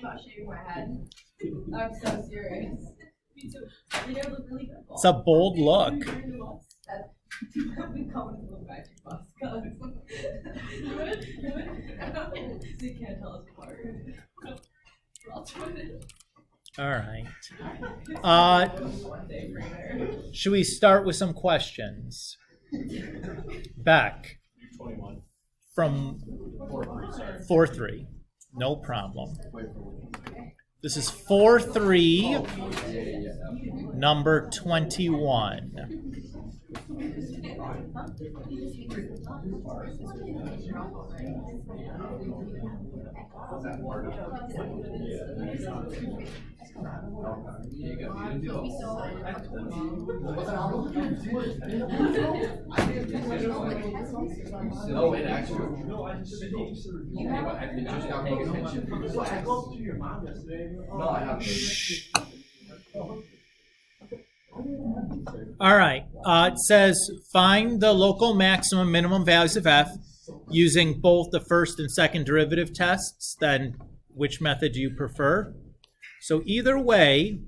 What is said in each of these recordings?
about shaving my head. I'm so serious. Me too. I think I look really good. It's a bold look. You can't tell us apart. All right. Should we start with some questions? Beck. 21. From 4-3. No problem. This is 4-3, number 21. Oh, and actually, I just got paying attention. No, I haven't. All right. It says find the local maximum minimum values of f using both the first and second derivative tests. Then which method do you prefer? So either way,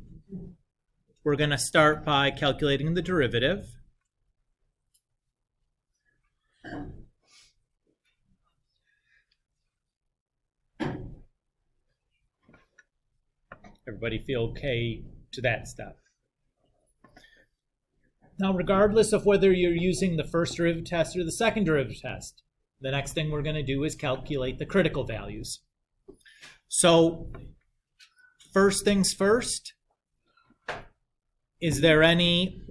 we're going to start by calculating the derivative. Everybody feel okay to that step? Now, regardless of whether you're using the first derivative test or the second derivative test, the next thing we're going to do is calculate the critical values. So, first things first, is there any...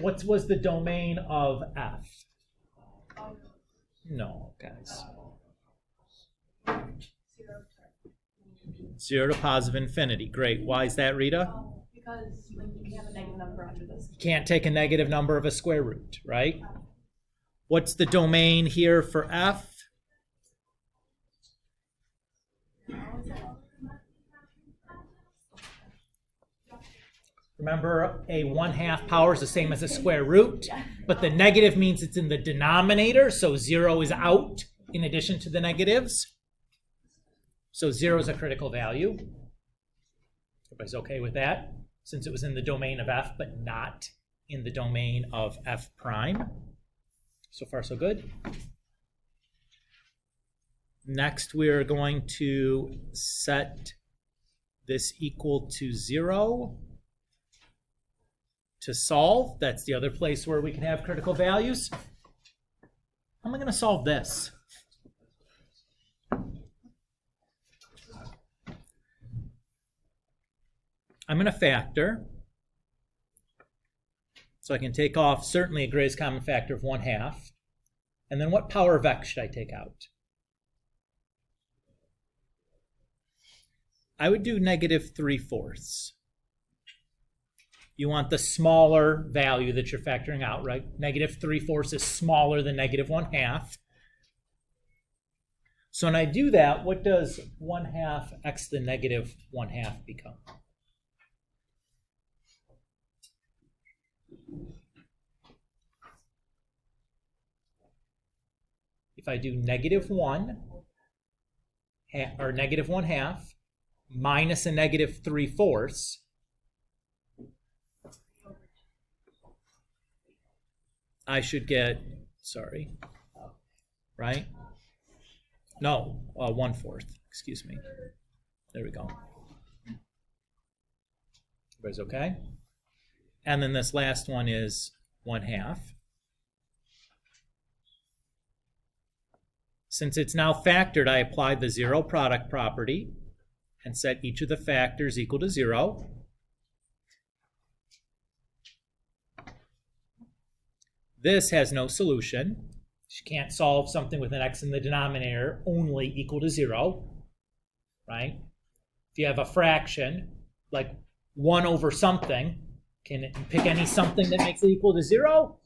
What was the domain of f? No, guys. 0 to positive infinity. Great. Why is that, Rita? Because you can have a negative number under this. You can't take a negative number of a square root, right? What's the domain here for f? Remember, a 1/2 power is the same as a square root, but the negative means it's in the denominator, so 0 is out in addition to the negatives. So 0 is a critical value. Everybody's okay with that, since it was in the domain of f, but not in the domain of f prime. So far, so good. Next, we're going to set this equal to 0 to solve. That's the other place where we can have critical values. How am I going to solve this? I'm going to factor. So I can take off certainly a greatest common factor of 1/2. And then what power of x should I take out? I would do -3/4. You want the smaller value that you're factoring out, right? -3/4 is smaller than -1/2. So when I do that, what does 1/2 x the -1/2 become? If I do -1 or -1/2 minus a -3/4, I should get, sorry, right? No, 1/4, excuse me. There we go. Everybody's okay? And then this last one is 1/2. Since it's now factored, I applied the zero product property and set each of the factors equal to 0. This has no solution. You can't solve something with an x in the denominator only equal to 0, right? If you have a fraction, like 1 over something, can it pick any something that makes it equal to 0?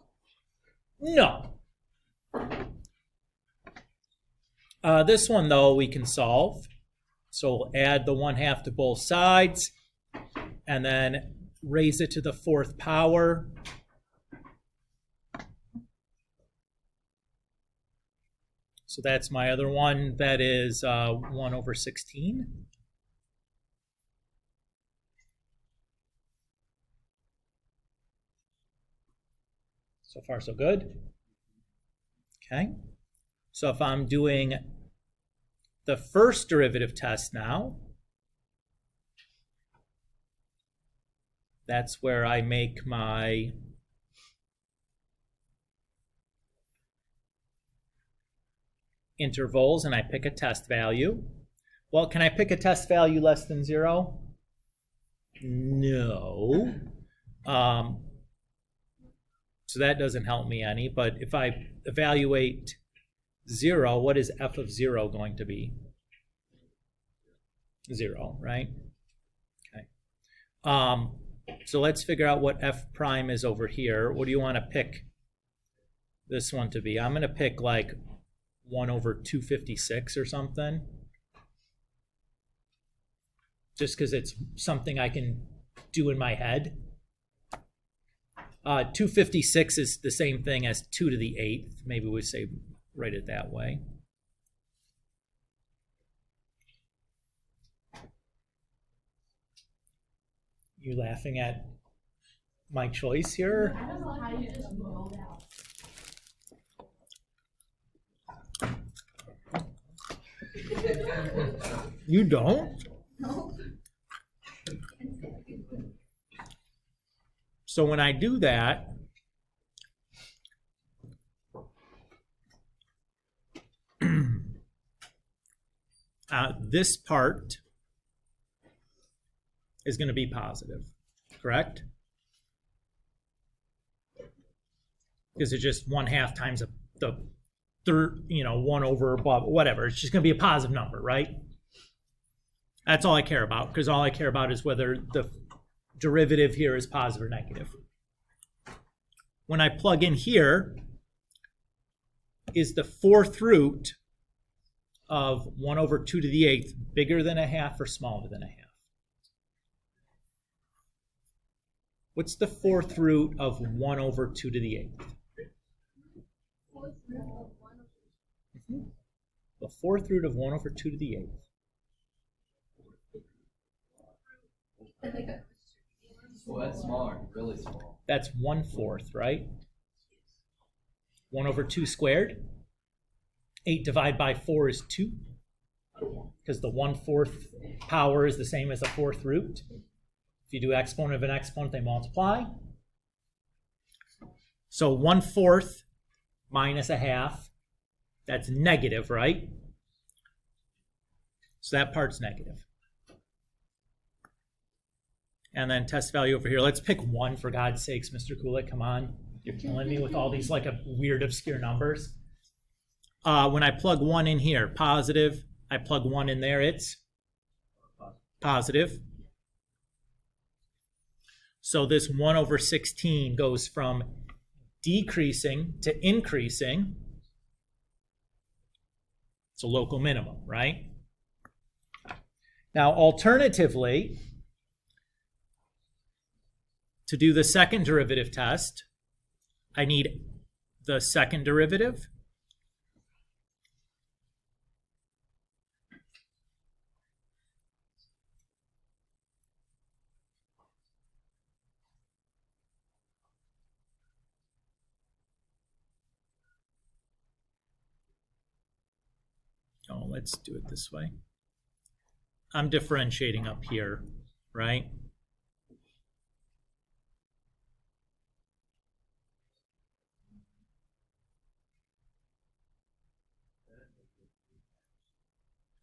No. This one, though, we can solve. So we'll add the 1/2 to both sides and then raise it to the 4th power. So that's my other one. That is 1 over 16. So far, so good. Okay. So if I'm doing the first derivative test now, that's where I make my intervals and I pick a test value. Well, can I pick a test value less than 0? No. So that doesn't help me any, but if I evaluate 0, what is f of 0 going to be? 0, right? Okay. So let's figure out what f prime is over here. What do you want to pick this one to be? I'm going to pick like 1 over 256 or something. Just because it's something I can do in my head. 256 is the same thing as 2 to the 8th. Maybe we say write it that way. You laughing at my choice here? I don't know how you just rolled out. You don't? No. So when I do that, this part is going to be positive, correct? Because it's just 1/2 times the third, 1 over above, whatever. It's just going to be a positive number, right? That's all I care about, because all I care about is whether the derivative here is positive or negative. When I plug in here, is the 4th root of 1 over 2 to the 8th bigger than 1/2 or smaller than 1/2? What's the 4th root of 1 over 2 to the 8th? The 4th root of 1 over 2 to the 8th. Well, that's smaller, really small. That's 1/4, right? 1 over 2 squared. 8 divided by 4 is 2. Because the 1/4 power is the same as the 4th root. If you do exponent of an exponent, they multiply. So 1/4 minus 1/2, that's negative, right? So that part's negative. And then test value over here. Let's pick 1 for God's sakes, Mr. Kulik. Come on. You're killing me with all these like weird obscure numbers. When I plug 1 in here, positive. I plug 1 in there, it's positive. So this 1 over 16 goes from decreasing to increasing. It's a local minimum, right? Now, alternatively, to do the second derivative test, I need the second derivative. Oh, let's do it this way. I'm differentiating up here, right?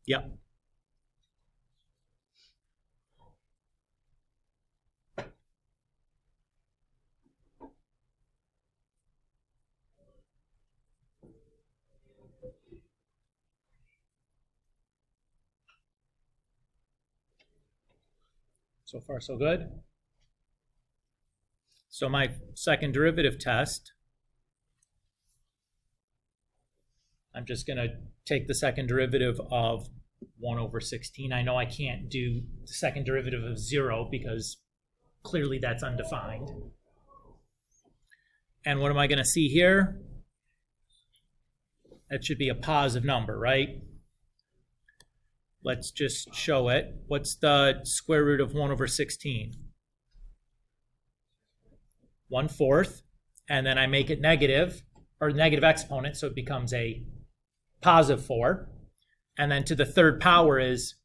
Yep. So far, so good. So my second derivative test, I'm just going to take the second derivative of 1 over 16. I know I can't do the second derivative of 0 because clearly that's undefined. And what am I going to see here? That should be a positive number, right? Let's just show it. What's the square root of 1 over 16? 1/4. And then I make it negative, or negative exponent, so it becomes a positive 4. And then to the third power is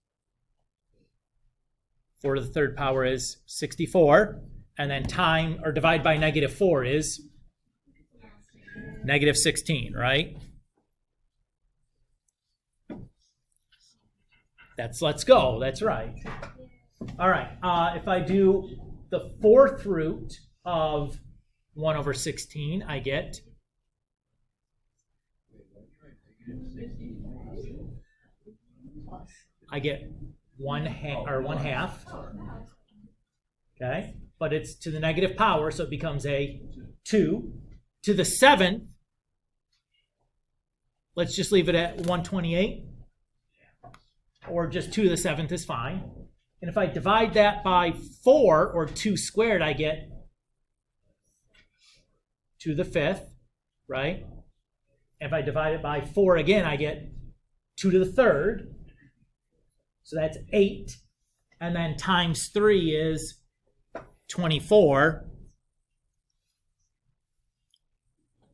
4 to the third power is 64. And then divide by -4 is -16, right? Let's go, that's right. All right, if I do the 4th root of 1 over 16, I get 1/2. Okay, but it's to the negative power, so it becomes a 2. To the 7th, let's just leave it at 1/28. Or just 2 to the 7th is fine. And if I divide that by 4, or 2 squared, I get 2 to the 5th, right? And if I divide it by 4 again, I get 2 to the 3rd. So that's 8. And then times 3 is 24.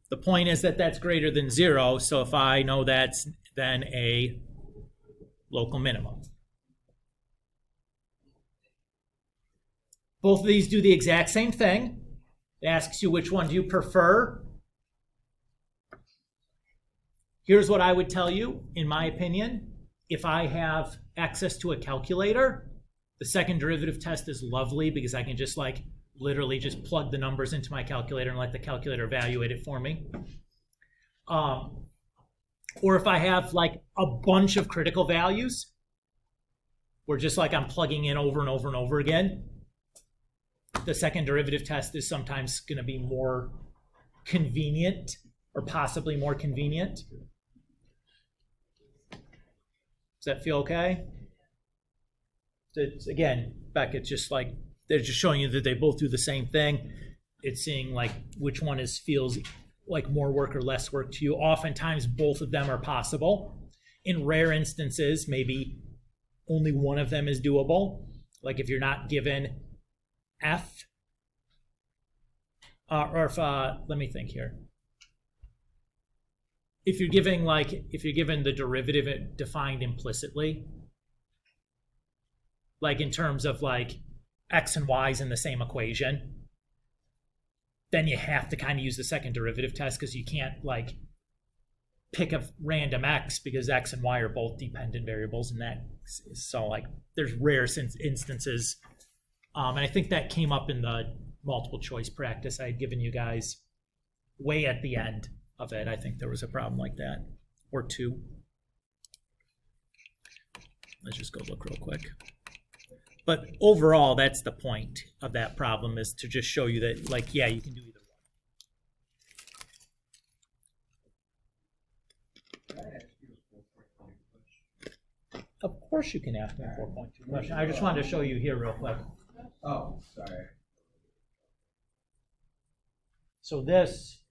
The point is that that's greater than 0. So if I know that's then a local minimum. Both of these do the exact same thing. It asks you which one do you prefer. Here's what I would tell you, in my opinion. If I have access to a calculator, the second derivative test is lovely because I can just literally just plug the numbers into my calculator and let the calculator evaluate it for me. Or if I have a bunch of critical values, where just I'm plugging in over and over and over again, the second derivative test is sometimes going to be more convenient, or possibly more convenient. Does that feel okay? Again, Beck, it's just they're just showing you that they both do the same thing. It's seeing which one feels like more work or less work to you. Oftentimes, both of them are possible. In rare instances, maybe only one of them is doable. Like if you're not given f, or if let me think here. If you're given the derivative defined implicitly, in terms of x and y's in the same equation, then you have to kind of use the second derivative test because you can't pick a random x because x and y are both dependent variables, and that so there's rare instances, and I think that came up in the multiple choice practice I had given you guys way at the end of it. I think there was a problem like that, or two. Let's just go look real quick. But overall, that's the point of that problem, is to just show you that, yeah, you can do either one. Of course you can ask me a 4.2 question. I just wanted to show you here real quick. Oh, sorry. So this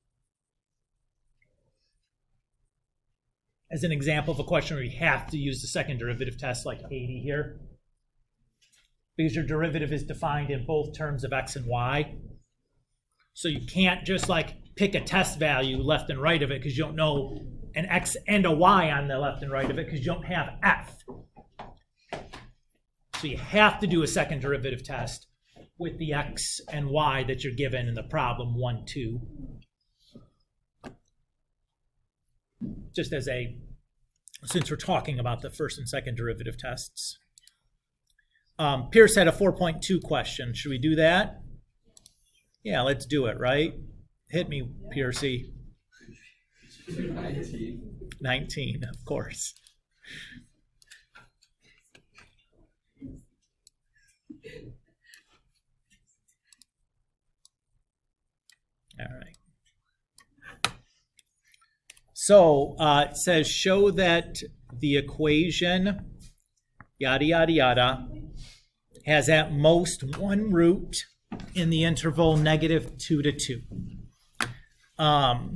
as an example of a question where you have to use the second derivative test, like 80 here, because your derivative is defined in both terms of x and y. So you can't just pick a test value left and right of it because you don't know an x and a y on the left and right of it because you don't have f. So you have to do a second derivative test with the x and y that you're given in the problem 1, 2. Just since we're talking about the first and second derivative tests. Pierce had a 4.2 question. Should we do that? Yeah, let's do it, right? Hit me, Piercey. 19, of course. All right. So it says, show that the equation, yada, yada, yada, has at most one root in the interval -2 to 2. I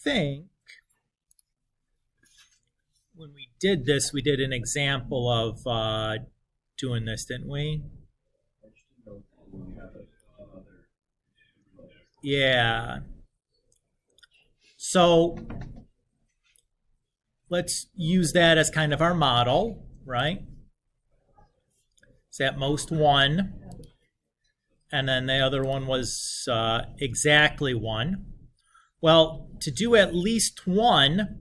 think when we did this, we did an example of doing this, didn't we? Yeah. So let's use that as kind of our model, right? It's at most 1. And then the other one was exactly 1. Well, to do at least 1,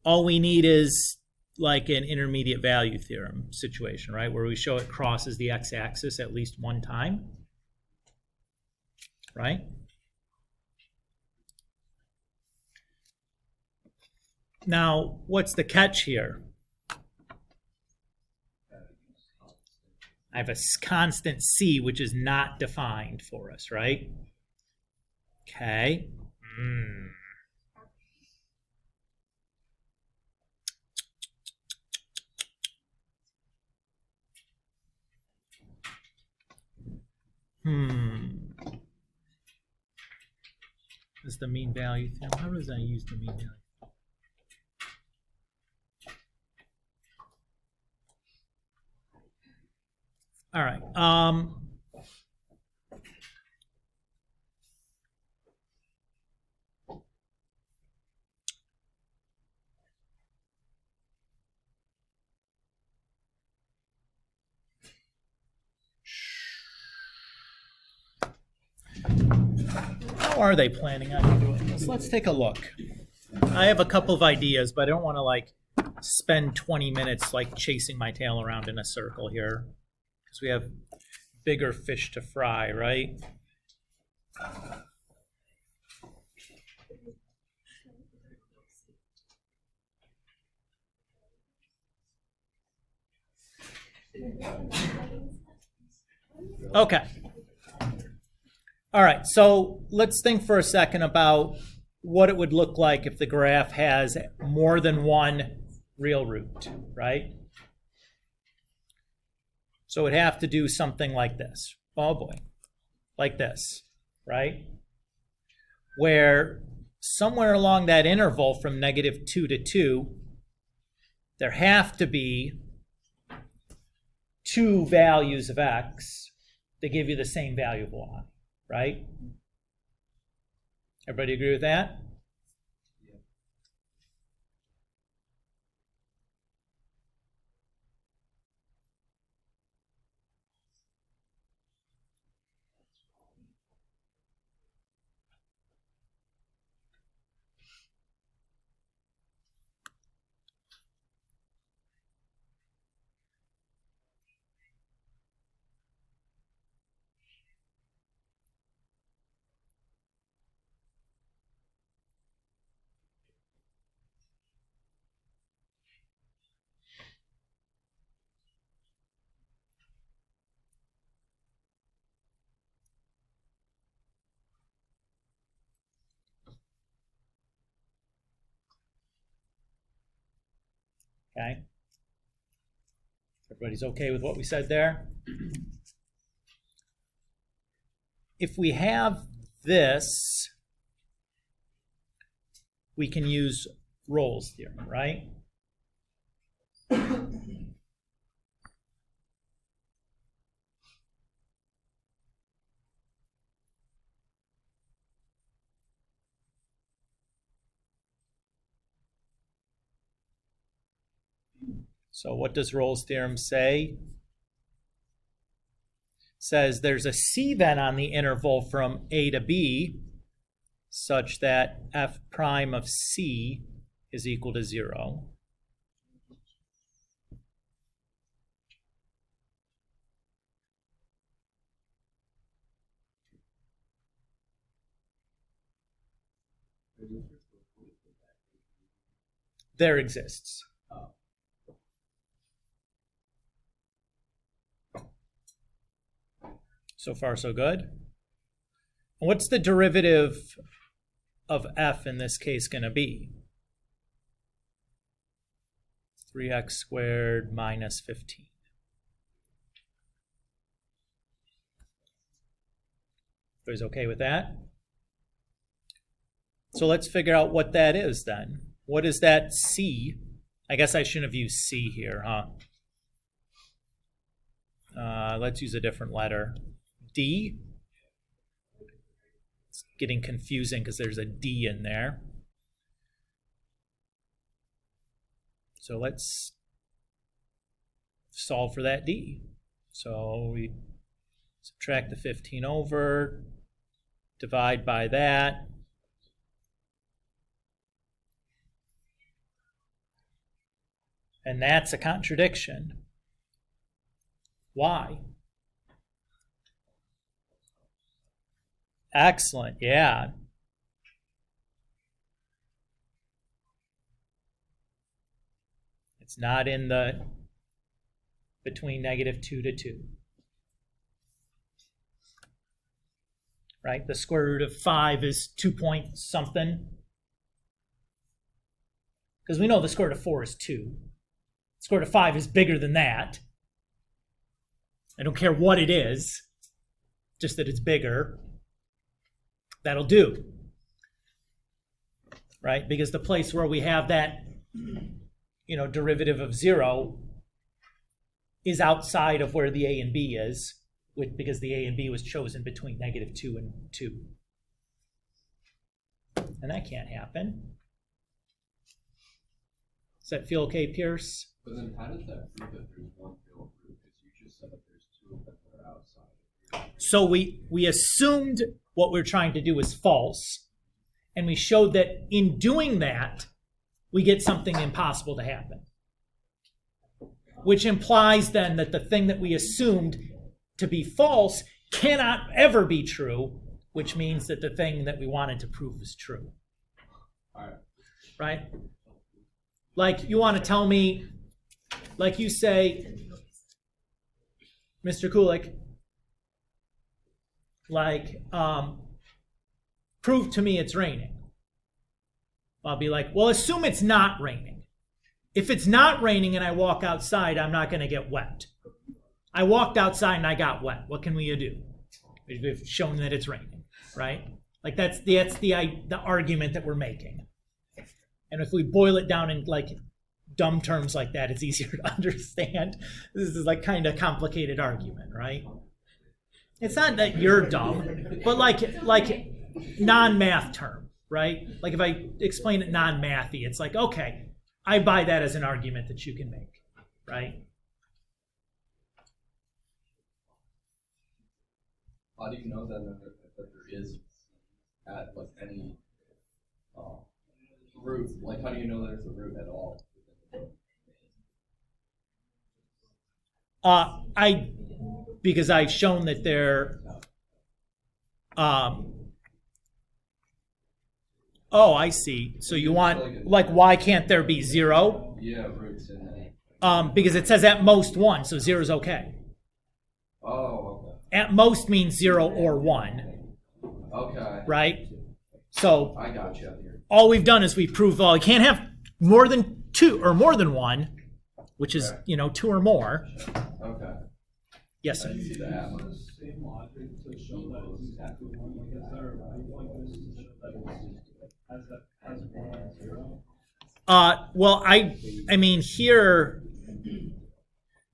all we need is like an intermediate value theorem situation, right? Where we show it crosses the x-axis at least 1 time, right? Now, what's the catch here? I have a constant c, which is not defined for us, right? Okay. Is the mean value theorem? How does I use the mean value? All right. How are they planning on doing this? Let's take a look. I have a couple of ideas, but I don't want to like spend 20 minutes like chasing my tail around in a circle here, because we have bigger fish to fry, right? Okay. All right, so let's think for a second about what it would look like if the graph has more than one real root, right? So it'd have to do something like this. Oh boy, like this, right? Where somewhere along that interval from -2 to 2, there have to be 2 values of x that give you the same value of y, right? Everybody agree with that? Okay. Everybody's okay with what we said there? If we have this, we can use Rolle's theorem, right? So what does Rolle's theorem say? Says there's a c then on the interval from a to b such that f prime of c is equal to 0. There exists. So far, so good. What's the derivative of f in this case going to be? 3x squared minus 15. Everybody's okay with that? So let's figure out what that is then. What is that C? I guess I shouldn't have used C here, huh? Let's use a different letter. D. It's getting confusing because there's a D in there. So let's solve for that D. So we subtract the 15 over, divide by that. And that's a contradiction. Why? Excellent, yeah. It's not in the between -2 to 2. Right? The square root of 5 is 2 point something. Because we know the square root of 4 is 2. The square root of 5 is bigger than that. I don't care what it is, just that it's bigger. That'll do. Right? Because the place where we have that, derivative of 0 is outside of where the a and b is, because the a and b was chosen between -2 and 2. And that can't happen. Does that feel okay, Pierce? But then how does that prove that there's one real root? Because you just said that there's two of them that are outside. So we assumed what we're trying to do is false, and we showed that in doing that, we get something impossible to happen. Which implies then that the thing that we assumed to be false cannot ever be true, which means that the thing that we wanted to prove is true. All right. Right? Like you want to tell me, like you say, Mr. Kulik, prove to me it's raining. I'll be like, well, assume it's not raining. If it's not raining and I walk outside, I'm not going to get wet. I walked outside and I got wet. What can we do? We've shown that it's raining, right? Like that's the argument that we're making. And if we boil it down in like dumb terms like that, it's easier to understand. This is like kind of complicated argument, right? It's not that you're dumb, but like non-math term, right? Like if I explain it non-mathy, it's like, okay, I buy that as an argument that you can make, right? How do you know that there is at like any root? Like how do you know there's a root at all? Because I've shown that there. Oh, I see. So you want like why can't there be 0? Yeah, roots in there. Because it says at most 1, so 0 is okay. Oh, At most means 0 or 1. okay. Right? So I got you here. all we've done is we proved, well, you can't have more than 2 or more than 1, which is, Okay. 2 or more. Okay. Yes, sir. I see that. Same logic to show that it's exactly one. Like, is there a right like this to show that has 1 and 0? Well, I mean here,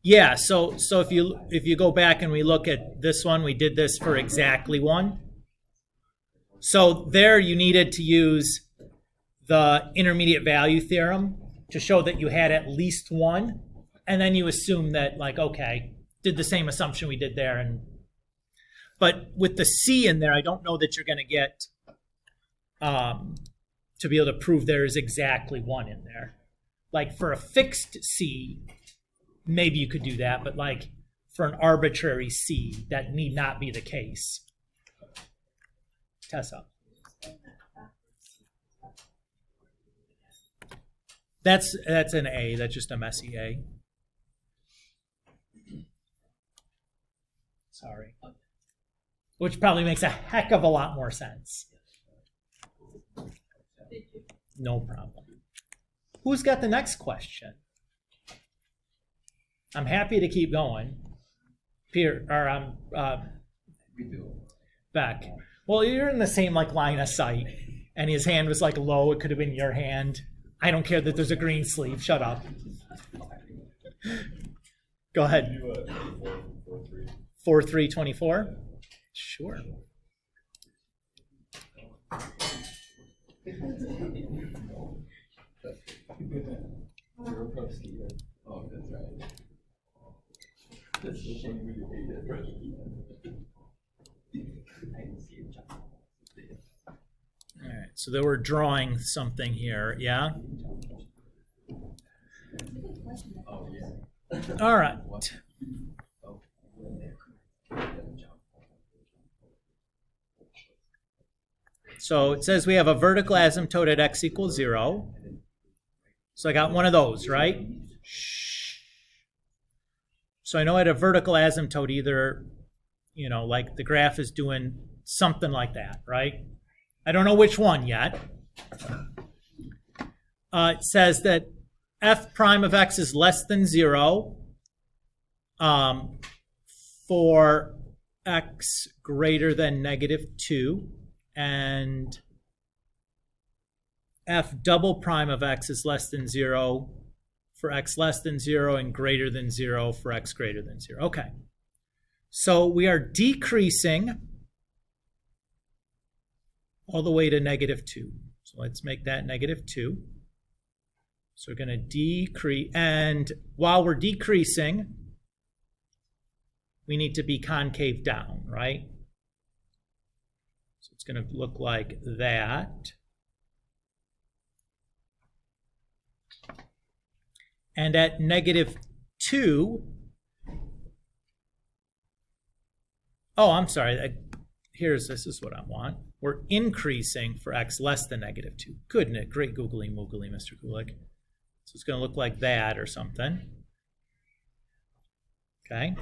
yeah. So if you go back and we look at this one, we did this for exactly 1. So there you needed to use the intermediate value theorem to show that you had at least 1, and then you assume that like okay, did the same assumption we did there, but with the C in there, I don't know that you're going to get to be able to prove there is exactly 1 in there. Like for a fixed C, maybe you could do that, but like for an arbitrary C, that need not be the case. Tessa. That's an A. That's just a messy A. Sorry. Which probably makes a heck of a lot more sense. No problem. Who's got the next question? I'm happy to keep going. We do. Beck. Well, you're in the same like line of sight. And his hand was like low. It could have been your hand. I don't care that there's a green sleeve. Shut up. Go ahead. 4-3-24? Sure. Oh, that's right. That's the shame we hate it, right? All right, so they were drawing something here, yeah? Oh, yeah. All right. So it says we have a vertical asymptote at x equals 0. So I got one of those, right? So I know at a vertical asymptote either, you know, like the graph is doing something like that, right? I don't know which one yet. It says that f prime of x is less than 0 for x greater than -2, and f double prime of x is less than 0 for x less than 0 and greater than 0 for x greater than 0. Okay. So we are decreasing all the way to -2. So let's make that -2. So we're going to decrease, and while we're decreasing, we need to be concave down, right? So it's going to look like that. And at -2, oh, I'm sorry. This is what I want. We're increasing for x less than -2. Goodness, great googly moogly, Mr. Kulik. So it's going to look like that or something. Okay.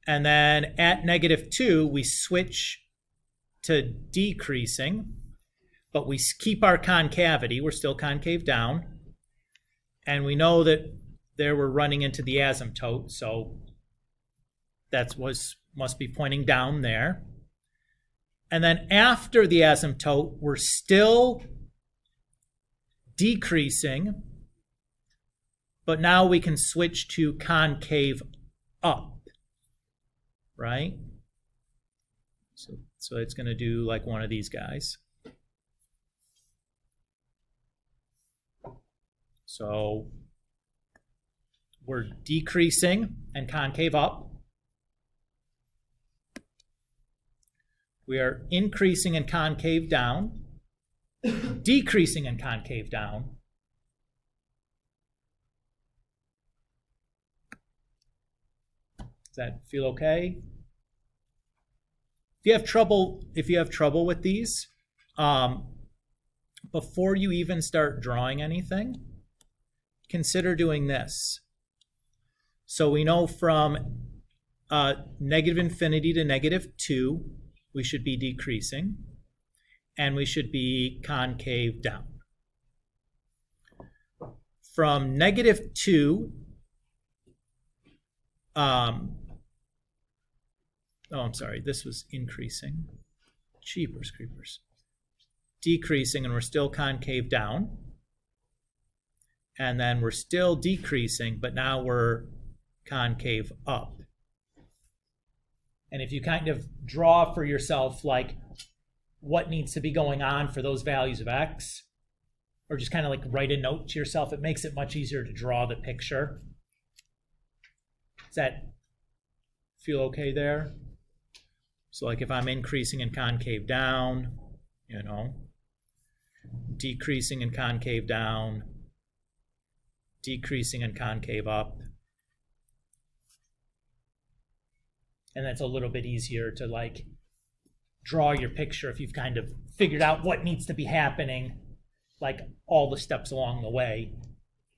And then at -2, we switch to decreasing, but we keep our concavity. We're still concave down. And we know that there we're running into the asymptote, so that must be pointing down there. And then after the asymptote, we're still decreasing, but now we can switch to concave up, right? So it's going to do like one of these guys. So we're decreasing and concave up. We are increasing and concave down, decreasing and concave down. Does that feel okay? If you have trouble with these, before you even start drawing anything, consider doing this. So we know from -infinity to -2, we should be decreasing, and we should be concave down. From -2, I'm sorry, this was increasing. Jeepers creepers. Decreasing, and we're still concave down. And then we're still decreasing, but now we're concave up. And if you kind of draw for yourself like what needs to be going on for those values of x, or just kind of like write a note to yourself, it makes it much easier to draw the picture. Does that feel okay there? So like if I'm increasing and concave down, you know, decreasing and concave down, decreasing and concave up. And that's a little bit easier to like draw your picture if you've kind of figured out what needs to be happening, like all the steps along the way.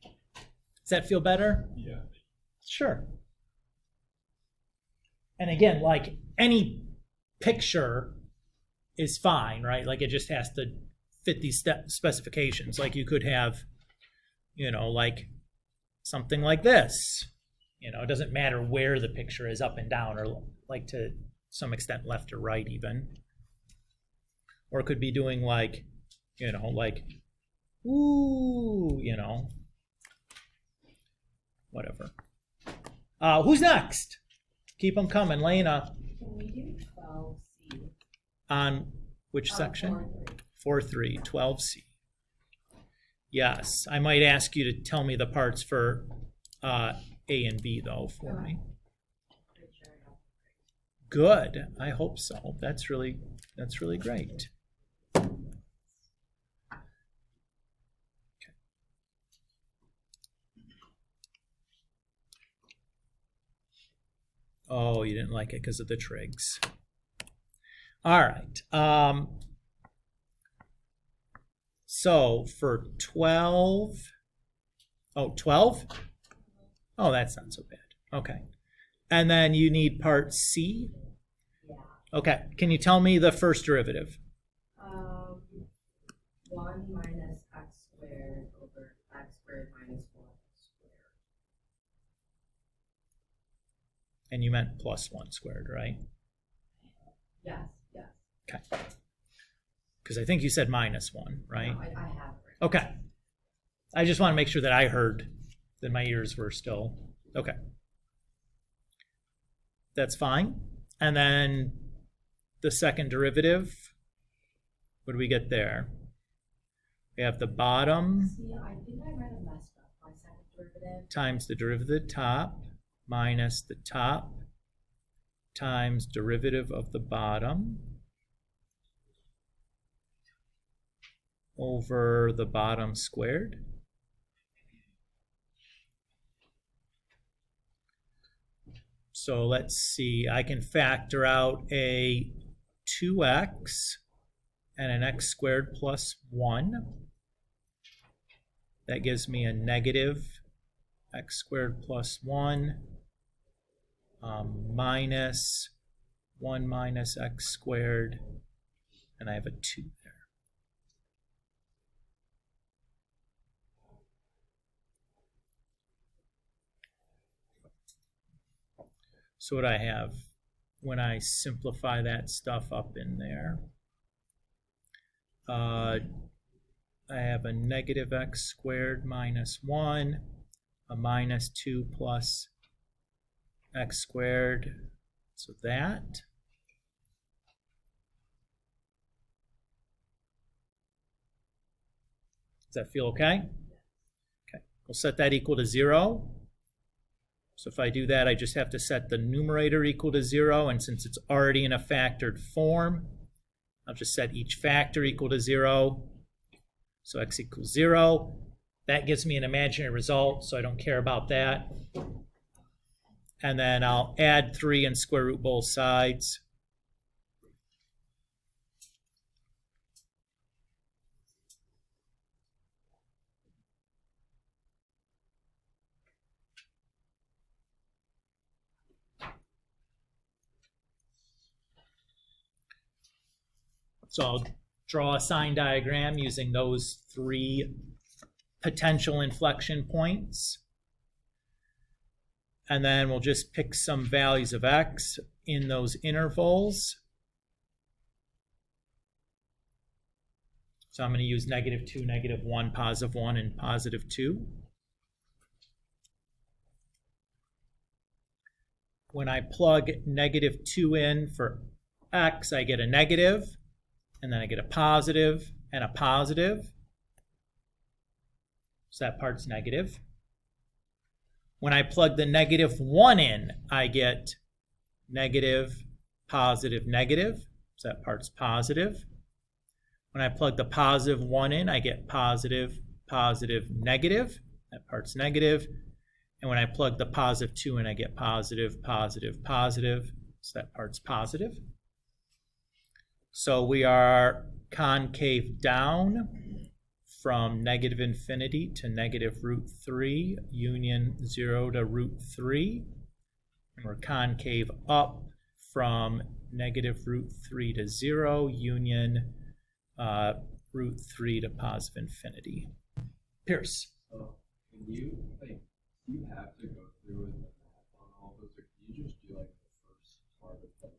Does that feel better? Yeah. Sure. And again, like any picture is fine, right? Like it just has to fit these specifications. Like you could have, you know, like something like this. You know, it doesn't matter where the picture is, up and down, or like to some extent left or right even. Or it could be doing like, like, ooh, whatever. Who's next? Keep them coming, Lena. Can we do 12C? On which section? 4.3, 12C. Yes, I might ask you to tell me the parts for A and B though for me. Good. I hope so. That's really great. Okay. Oh, you didn't like it because of the trigs. All right. So for 12, 12? Oh, that's not so bad. Okay. And then you need part C? Yeah. Okay. Can you tell me the first derivative? 1 minus x squared over x squared minus 1 squared. And you meant plus 1 squared, right? Yes, yes. Okay. Because I think you said minus 1, right? No, I have it right. Okay. I just want to make sure that I heard, that my ears were still, okay. That's fine. And then the second derivative, what do we get there? We have the bottom See, I think I might have messed up my second derivative. times the derivative of the top minus the top times derivative of the bottom over the bottom squared. So let's see, I can factor out a 2x and an x squared plus 1. That gives me a negative x squared plus 1 minus 1 minus x squared, and I have a 2 there. So what I have when I simplify that stuff up in there, I have a negative x squared minus 1, a minus 2 plus x squared, so that. Does that feel okay? Okay, we'll set that equal to 0. So if I do that, I just have to set the numerator equal to 0, and since it's already in a factored form, I'll just set each factor equal to 0. So x equals 0. That gives me an imaginary result, so I don't care about that. And then I'll add 3 and square root both sides. So I'll draw a sign diagram using those 3 potential inflection points. And then we'll just pick some values of x in those intervals. So I'm going to use -2, -1, +1, and +2. When I plug -2 in for x, I get a negative, and then I get a positive and a positive. So that part's negative. When I plug the -1 in, I get negative, positive, negative. So that part's positive. When I plug the +1 in, I get positive, positive, negative. That part's negative. And when I plug the +2 in, I get positive, positive, positive. So that part's positive. So we are concave down from -∞ to -√3, union 0 to √3. And we're concave up from -√3 to 0, union √3 to +∞. Pierce. So can you have to go through and on all those, or can you just do like the first part of the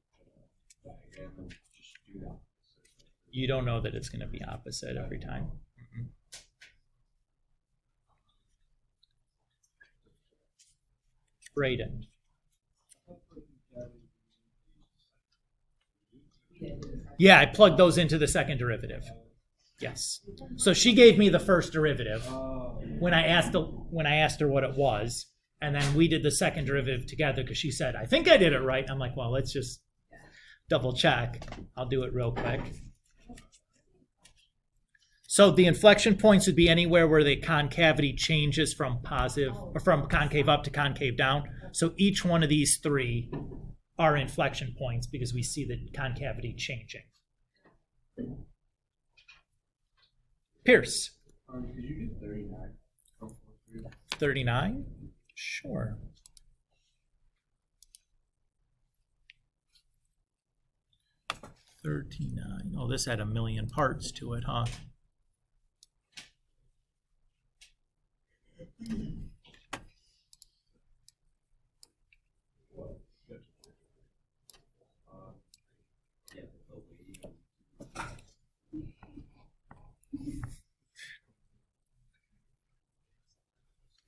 diagram and just do that? You don't know that it's going to be opposite every time. Braden. Yeah, I plugged those into the second derivative. Yes. So she gave me the first derivative when I asked her what it was, and then we did the second derivative together because she said, "I think I did it right." I'm like, "Well, let's just double check." I'll do it real quick. So the inflection points would be anywhere where the concavity changes from positive or from concave up to concave down. So each one of these three are inflection points because we see the concavity changing. Pierce. Could you do 39? 39? Sure. $39. Oh, this had a million parts to it, huh?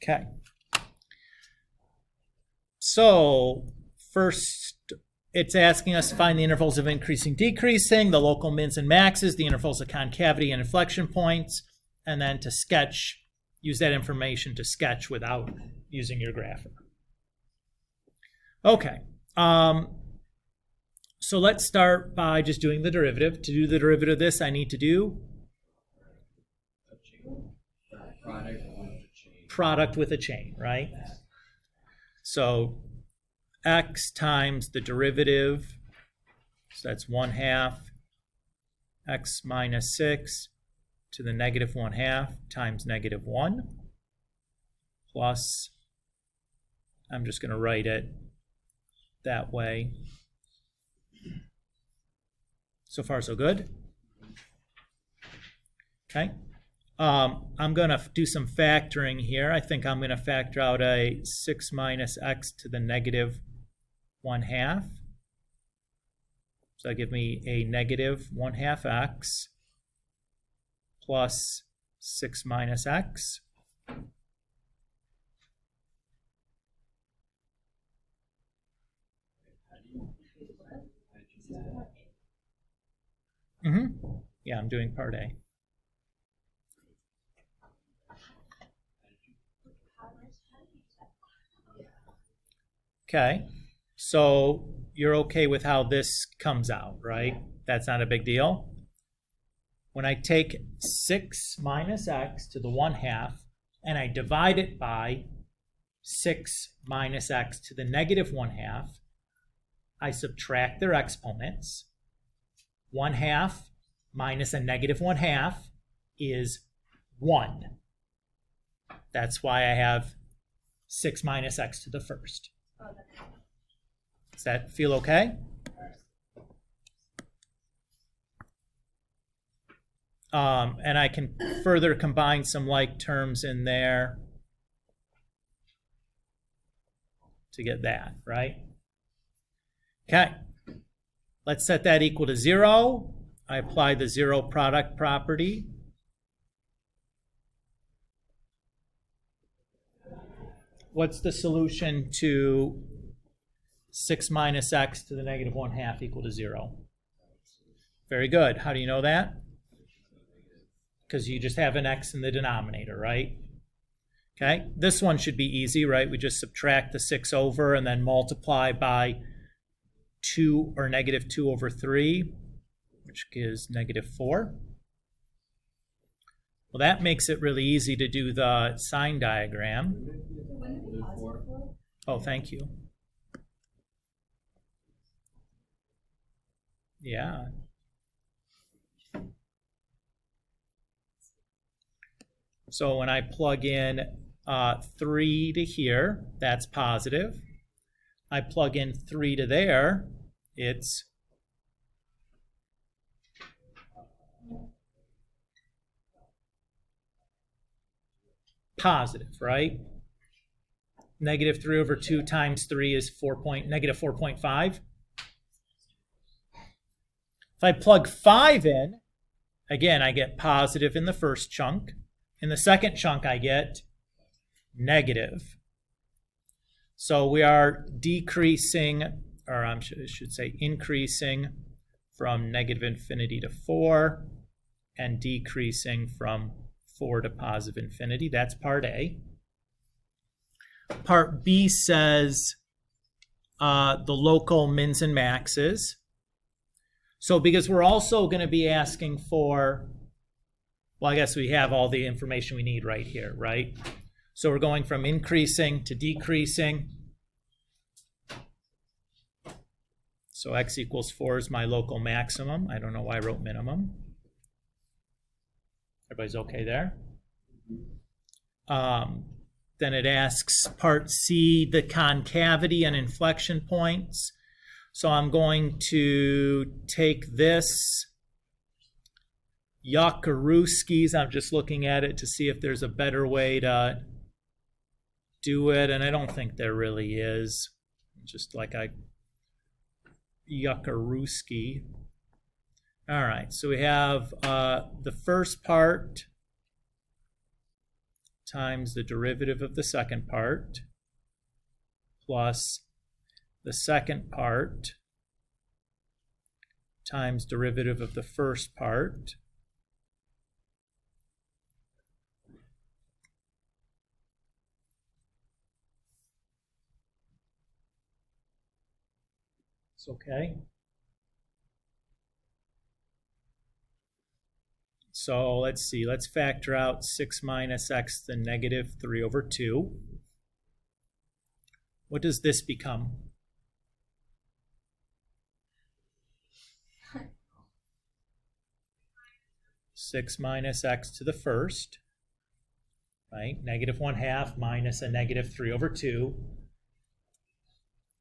Okay. So first, it's asking us to find the intervals of increasing, decreasing, the local mins and maxes, the intervals of concavity and inflection points, and then to sketch, use that information to sketch without using your grapher. Okay. So let's start by just doing the derivative. To do the derivative of this, I need to do product with a chain, right? So x times the derivative, so that's 1/2 x minus 6 to the negative 1/2 times negative 1 plus, I'm just going to write it that way. So far, so good. Okay. I'm going to do some factoring here. I think I'm going to factor out a 6 minus x to the negative 1/2. So that'll give me a negative 1/2 x plus 6 minus x. Yeah, I'm doing part A. Okay, so you're okay with how this comes out, right? That's not a big deal. When I take 6 minus x to the 1/2 and I divide it by 6 minus x to the negative 1/2, I subtract their exponents. 1/2 minus a negative 1/2 is 1. That's why I have 6 minus x to the first. Does that feel okay? And I can further combine some like terms in there to get that, right? Okay. Let's set that equal to 0. I apply the 0 product property. What's the solution to 6 minus x to the negative 1/2 equal to 0? Very good. How do you know that? Because you just have an x in the denominator, right? Okay. This one should be easy, right? We just subtract the 6 over and then multiply by 2 or negative 2 over 3, which gives negative 4. Well, that makes it really easy to do the sign diagram. Oh, thank you. Yeah. So when I plug in 3 to here, that's positive. I plug in 3 to there, it's positive, right? Negative 3 over 2 times 3 is negative 4.5. If I plug 5 in, again, I get positive in the first chunk. In the second chunk, I get negative. So we are decreasing, or I should say increasing from negative infinity to 4 and decreasing from 4 to positive infinity. That's part A. Part B says the local mins and maxes. So because we're also going to be asking for, well, I guess we have all the information we need right here, right? So we're going from increasing to decreasing. So x equals 4 is my local maximum. I don't know why I wrote minimum. Everybody's okay there? Then it asks part C, the concavity and inflection points. So I'm going to take this Yakarewski's. I'm just looking at it to see if there's a better way to do it, and I don't think there really is. Just like Yakarewski. All right, so we have the first part times the derivative of the second part plus the second part times derivative of the first part it's okay. So let's see, let's factor out 6 minus x to the negative 3 over 2. What does this become? Six minus x to the first, right? Negative 1/2 minus a negative 3 over 2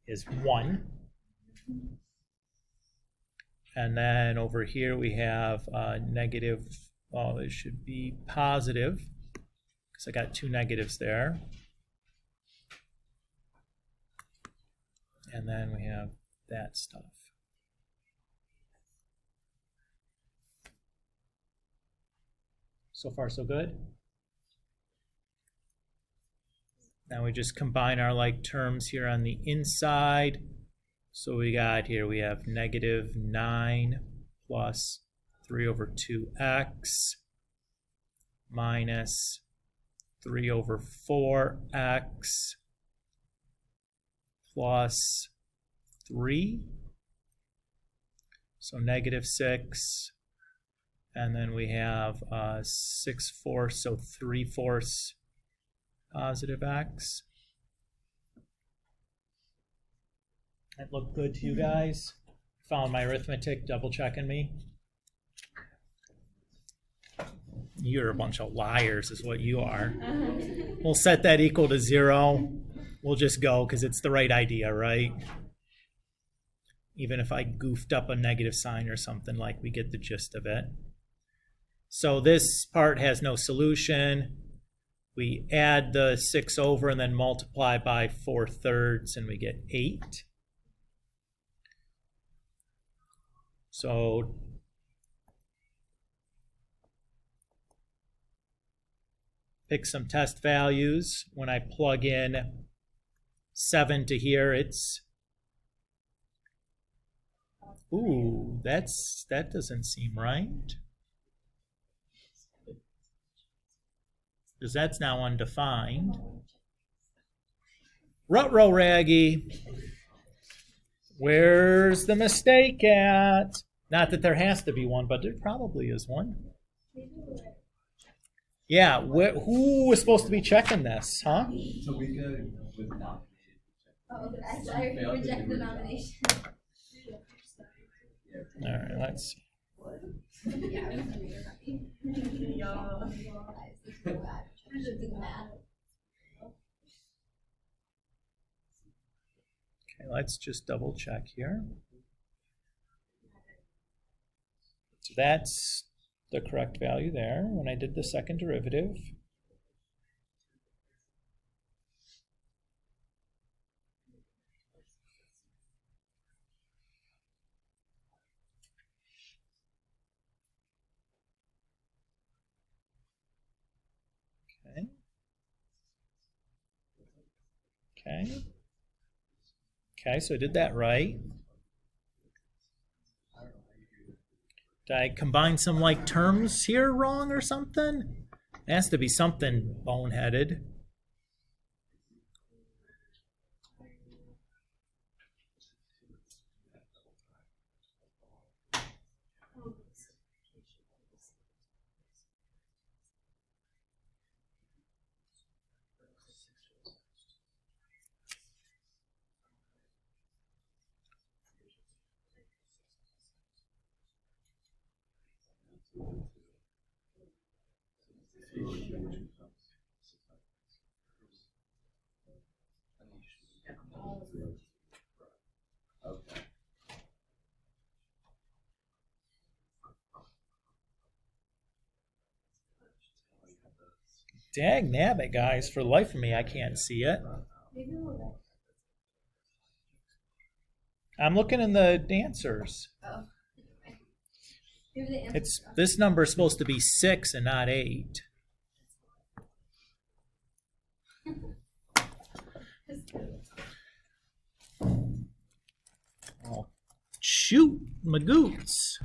is 1. And then over here we have negative, oh, it should be positive because I got 2 negatives there. And then we have that stuff. So far, so good. Now we just combine our like terms here on the inside. So we got here, we have negative 9 plus 3 over 2x minus 3 over 4x plus 3. So negative 6. And then we have 6/4, so 3/4 positive x. That looked good to you guys? Found my arithmetic, double checking me? You're a bunch of liars is what you are. We'll set that equal to 0. We'll just go because it's the right idea, right? Even if I goofed up a negative sign or something, like we get the gist of it. So this part has no solution. We add the 6 over and then multiply by 4/3 and we get 8. So pick some test values. When I plug in 7 to here, it's, ooh, that doesn't seem right. Because that's now undefined. Ruh-roh, Raggy. Where's the mistake at? Not that there has to be one, but there probably is one. Yeah, who was supposed to be checking this, huh? So we could with nominated. Oh, I reject the nomination. All right, let's see. Okay, let's just double check here. So that's the correct value there when I did the second derivative. Okay. Okay, so I did that right. Did I combine some like terms here wrong or something? It has to be something boneheaded. Okay. Dag nabbit, guys. For the life of me, I can't see it. Maybe a little bit. I'm looking in the answers. Oh. Give the answer. It's this number is supposed to be 6 and not 8. Oh, shoot, magoots.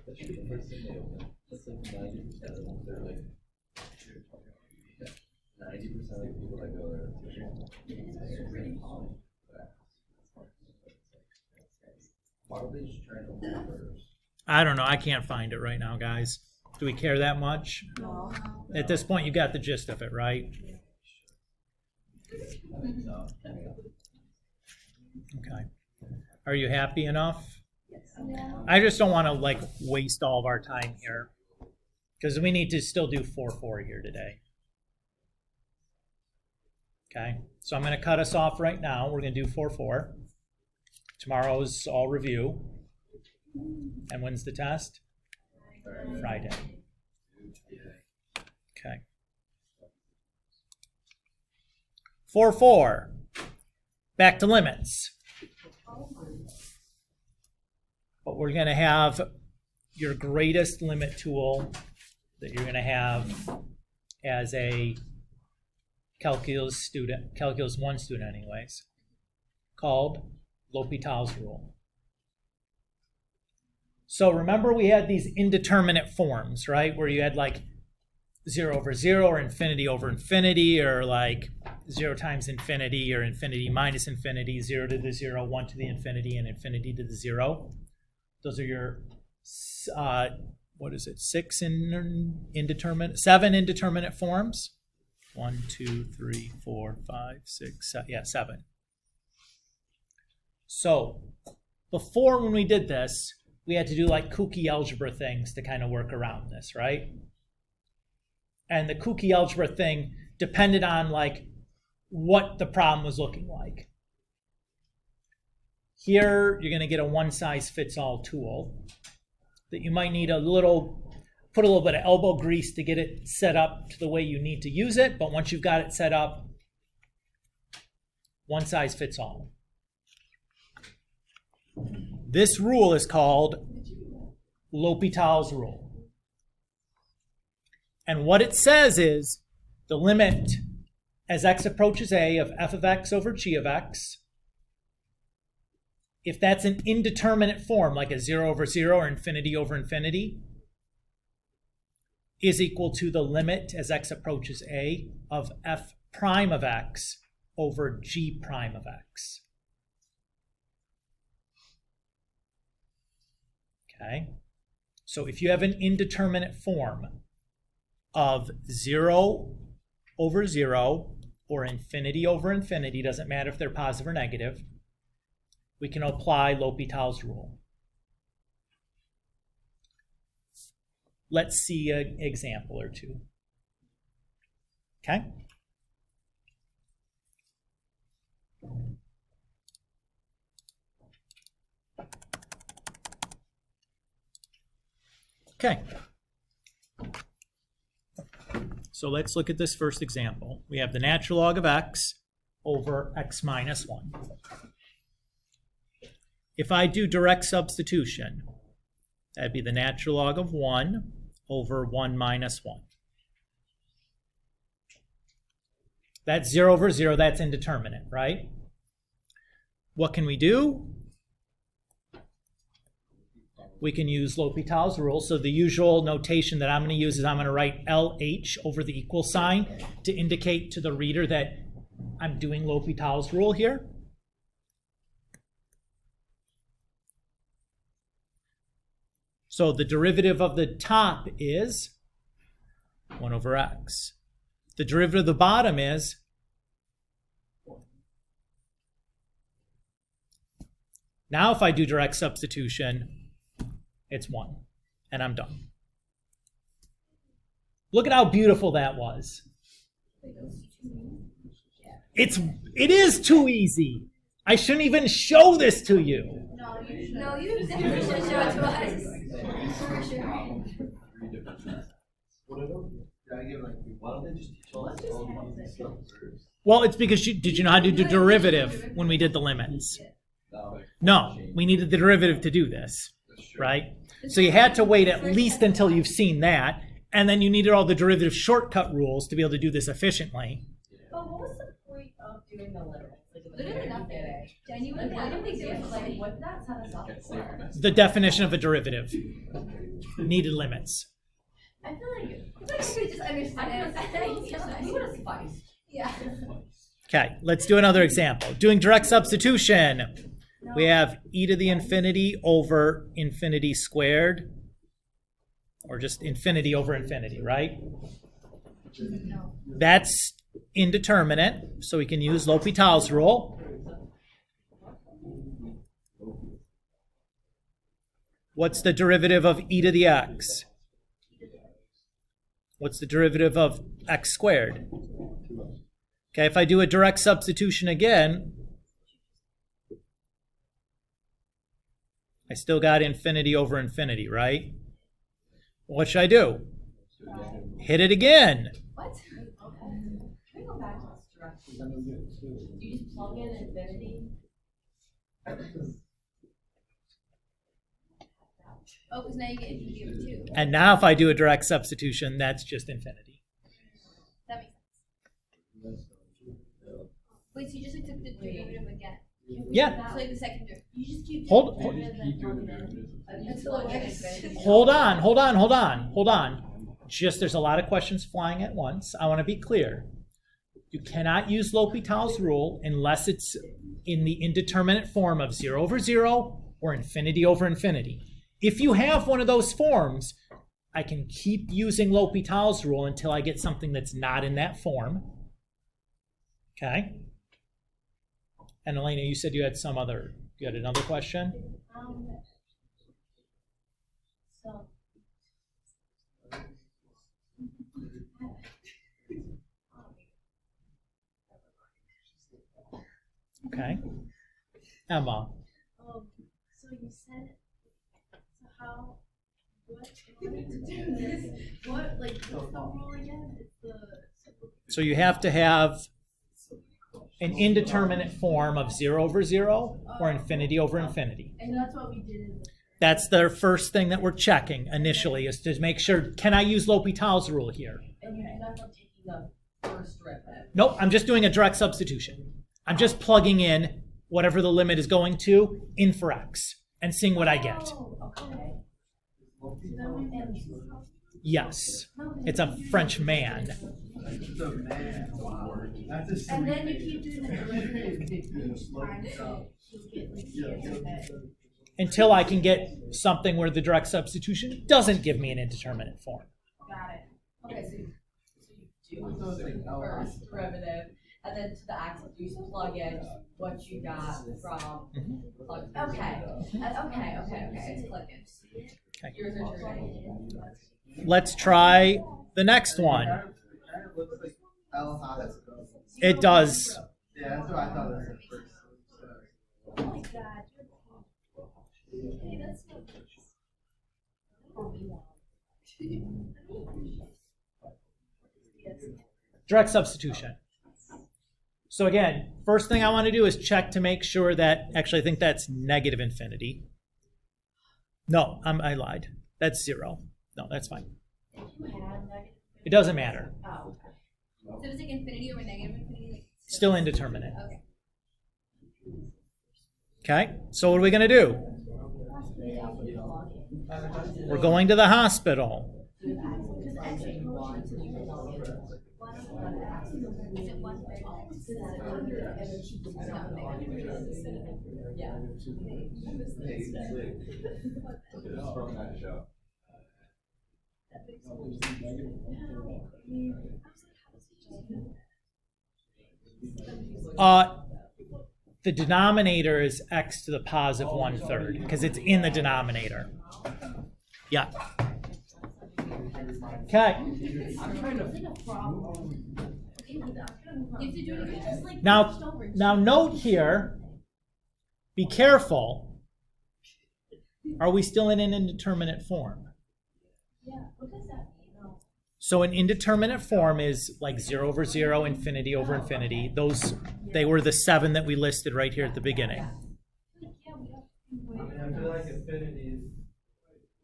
That should be the first thing they open. It's like 90% of them, they're like, 90% of the people that go there are why are they just trying to open first? I don't know. I can't find it right now, guys. Do we care that much? No. At this point, you got the gist of it, right? Okay. Are you happy enough? Yeah. I just don't want to like waste all of our time here because we need to still do 4-4 here today. Okay, so I'm going to cut us off right now. We're going to do 4-4. Tomorrow's all review. And when's the test? Friday. Okay. 4-4. Back to limits. But we're going to have your greatest limit tool that you're going to have as a calculus student, calculus 1 student anyways, called L'Hopital's rule. So remember we had these indeterminate forms, right? Where you had like 0 over 0 or infinity over infinity or like 0 times infinity or infinity minus infinity, 0 to the 0, 1 to the infinity, and infinity to the 0. Those are your, what is it, 7 indeterminate forms. 1, 2, 3, 4, 5, 6, 7. Yeah, 7. So before when we did this, we had to do like kooky algebra things to kind of work around this, right? And the kooky algebra thing depended on like what the problem was looking like. Here, you're going to get a one-size-fits-all tool that you might need put a little bit of elbow grease to get it set up to the way you need to use it. But once you've got it set up, one size fits all. This rule is called L'Hopital's rule. And what it says is the limit as x approaches a of f of x over g of x, if that's an indeterminate form, like a 0 over 0 or infinity over infinity, is equal to the limit as x approaches a of f prime of x over g prime of x. Okay? So if you have an indeterminate form of 0 over 0 or infinity over infinity, doesn't matter if they're positive or negative, we can apply L'Hopital's rule. Let's see an example or two. Okay? Okay. So let's look at this first example. We have the natural log of x over x minus 1. If I do direct substitution, that'd be the natural log of 1 over 1 minus 1. That's 0 over 0, that's indeterminate, right? What can we do? We can use L'Hopital's rule. So the usual notation that I'm going to use is I'm going to write LH over the equal sign to indicate to the reader that I'm doing L'Hopital's rule here. So the derivative of the top is 1 over x. The derivative of the bottom is now if I do direct substitution, it's 1, and I'm done. Look at how beautiful that was. It is too easy. I shouldn't even show this to you. No, you definitely should show it to us. For sure. Well, it's because did you know how to do derivative when we did the limits? No, we needed the derivative to do this, right? So you had to wait at least until you've seen that, and then you needed all the derivative shortcut rules to be able to do this efficiently. But what was the point of doing the limits? Like, literally nothing. Genuinely, I don't think there was like, what did that set us up for? The definition of a derivative needed limits. I feel like we just understand it. You would have sufficed. Yeah. Okay, let's do another example. Doing direct substitution. We have e to the infinity over infinity squared, or just infinity over infinity, right? That's indeterminate, so we can use L'Hopital's rule. What's the derivative of e to the x? What's the derivative of x squared? Okay, if I do a direct substitution again, I still got infinity over infinity, right? What should I do? Hit it again. What? Okay. Can we go back to this direction? Do you just plug in infinity? Oh, because now you get infinity over 2. And now if I do a direct substitution, that's just infinity. That makes sense. Wait, so you just like took the derivative again? Yeah. So like the second derivative. You just keep Hold on. Just there's a lot of questions flying at once. I want to be clear. You cannot use L'Hopital's rule unless it's in the indeterminate form of 0 over 0 or infinity over infinity. If you have one of those forms, I can keep using L'Hopital's rule until I get something that's not in that form. Okay? And Elena, you said you had another question? Okay. Emma. So you said, so how, what, in order to do this, what, like, what's the rule again? It's the... So you have to have an indeterminate form of 0 over 0 or infinity over infinity. And that's what we did in the... That's the first thing that we're checking initially, is to make sure, can I use L'Hopital's rule here? And that's not taking the first derivative. Nope, I'm just doing a direct substitution. I'm just plugging in whatever the limit is going to in for x and seeing what I get. Oh, okay. So that might be... Yes, it's a French man. And then you keep doing the derivative Until I can get something where the direct substitution doesn't give me an indeterminate form. Got it. Okay, so you do the first derivative, and then to the axis you just plug in what you got from plug. Okay. Okay. It's clicking. Okay. Yours are true. Let's try the next one. It does. Yeah, that's what I thought it was at first. Oh my god. Hey, that's so Direct substitution. So again, first thing I want to do is check to make sure that, actually I think that's negative infinity. No, I lied. That's 0. No, that's fine. If you had negative. It doesn't matter. Oh, okay. So it's like infinity over negative infinity? Like, Still indeterminate. okay. Okay, so what are we going to do? We're going to the hospital. Is it 1/3? Yeah. Just from that show. The denominator is x to the positive 1/3 because it's in the denominator. Yeah. Okay. You have to do it again. Just like Now, pushed over. now note here, be careful. Are we still in an indeterminate form? Yeah, what does that mean? So an indeterminate form is like 0 over 0, infinity over infinity. Those, they were the 7 that we listed right here at the beginning. I feel like infinity is.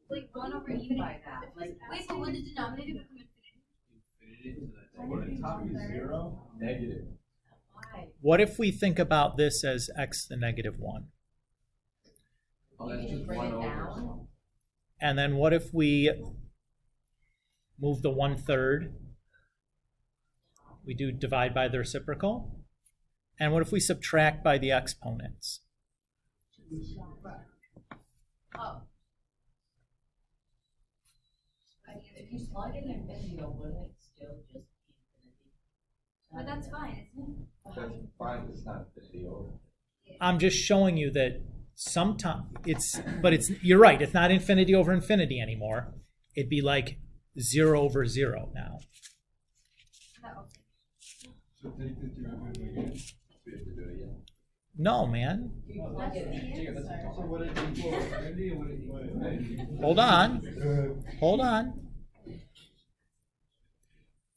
Like 1 over What do you even. mean by that? Like, Wait, but would the denominator become infinity? What the top is 0, negative. why? What if we think about this as x to the negative 1? Oh, that's You just bring 1 it over. down? And then what if we move the 1/3? We do divide by the reciprocal. And what if we subtract by the exponents? Oh. If you plug in infinity, wouldn't it still just be infinity? But that's fine, isn't That's fine, it's not infinity over. I'm just showing you that sometimes you're right, it's not infinity over infinity anymore. It'd be like 0 over 0 now. it? That was- So take the 2 and do it again. We have to do it again. No, man. You plug it in. So what it equal infinity and what it equal infinity? Hold on. Hold on.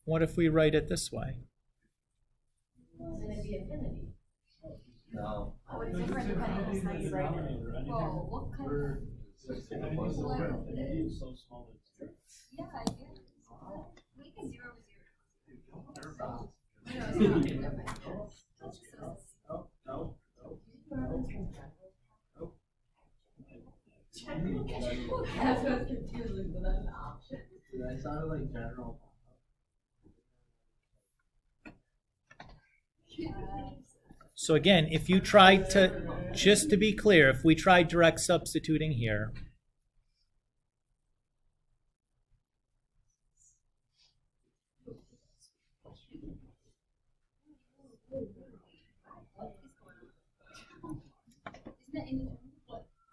What if we write it this way? It's gonna be infinity. No. Oh, it's different depending on how you write it. Whoa, what kind of? 6 Infinity plus is the so- zero. infinity is so small that it's zero. Yeah, I guess. Make it 0 over 0. Stop. No, it's not. Never mind. So- Oh, no, That's what's confusing, but that's an option. That sounded like general. So again, if you tried to, just to be clear, if we tried direct substituting here, Isn't that in?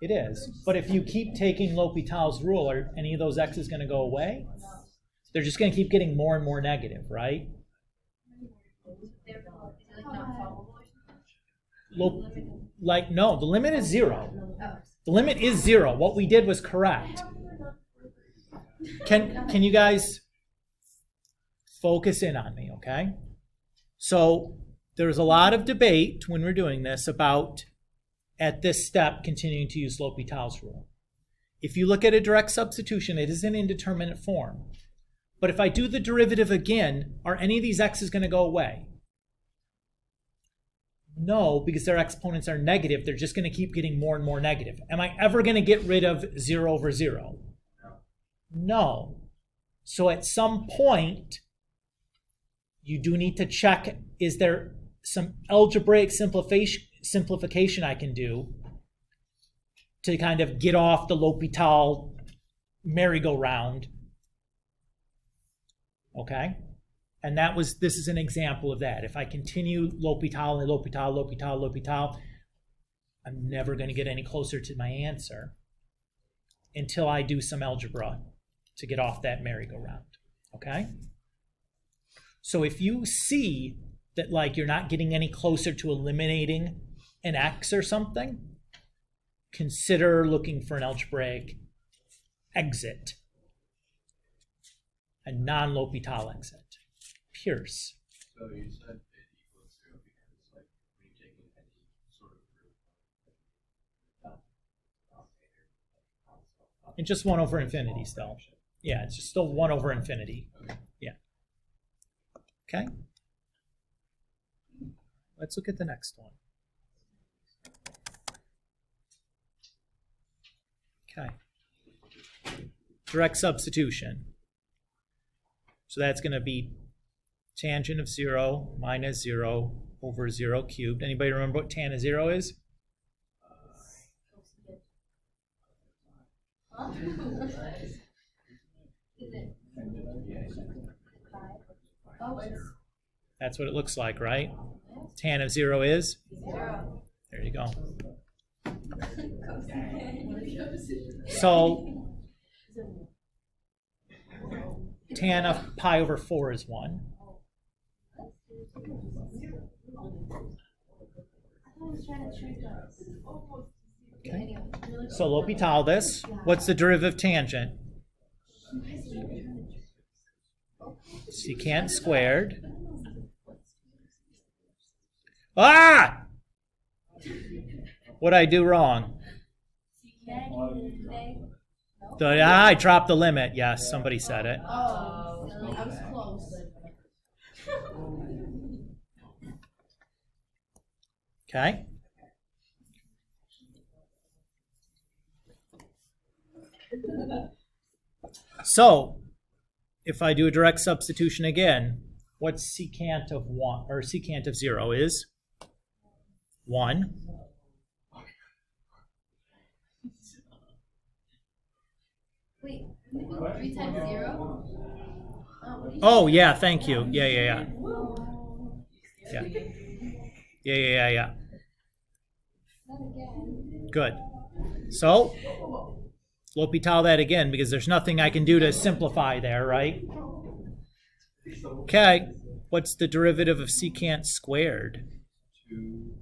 it is. But if you keep taking L'Hopital's rule, are any of those x's going to go away? They're just going to keep getting more and more negative, right? Therefore, is it like not solvable or something? Like, no, the limit is 0. Oh. The limit is 0. What we did was correct. Can you guys focus in on me, okay? So there's a lot of debate when we're doing this about, at this step, continuing to use L'Hopital's rule. If you look at a direct substitution, it is an indeterminate form. But if I do the derivative again, are any of these x's going to go away? No, because their exponents are negative. They're just going to keep getting more and more negative. Am I ever going to get rid of 0 over 0? No. So at some point, you do need to check, is there some algebraic simplification I can do to kind of get off the L'Hopital merry-go-round? Okay? And this is an example of that. If I continue L'Hopital and L'Hopital, I'm never going to get any closer to my answer until I do some algebra to get off that merry-go-round. Okay? So if you see that like you're not getting any closer to eliminating an x or something, consider looking for an algebraic exit. a non-L'Hopital exit. Pierce. So you said it equals 0 because like when you're taking any sort of root. And just 1 over infinity still. Yeah, it's just still 1 over infinity. Yeah. Okay. Let's look at the next one. Okay. Direct substitution. So that's going to be tangent of 0 minus 0 over 0 cubed. Anybody remember what tan of 0 is? That's what it looks like, right? Tan of 0 is? 0. There you go. So tan of pi over 4 is 1. Okay. So L'Hopital this. What's the derivative of tangent? Secant squared. Ah! What'd I do wrong? I dropped the limit. Yes, somebody said it. Oh, I was close. Okay. So, if I do a direct substitution again, what's secant of 1 or secant of 0 is 1. Wait, 3 times 0? Oh yeah, thank you. Yeah. Yeah. Not again. Good. So, L'Hopital that again because there's nothing I can do to simplify there, right? Okay. What's the derivative of secant squared? 2.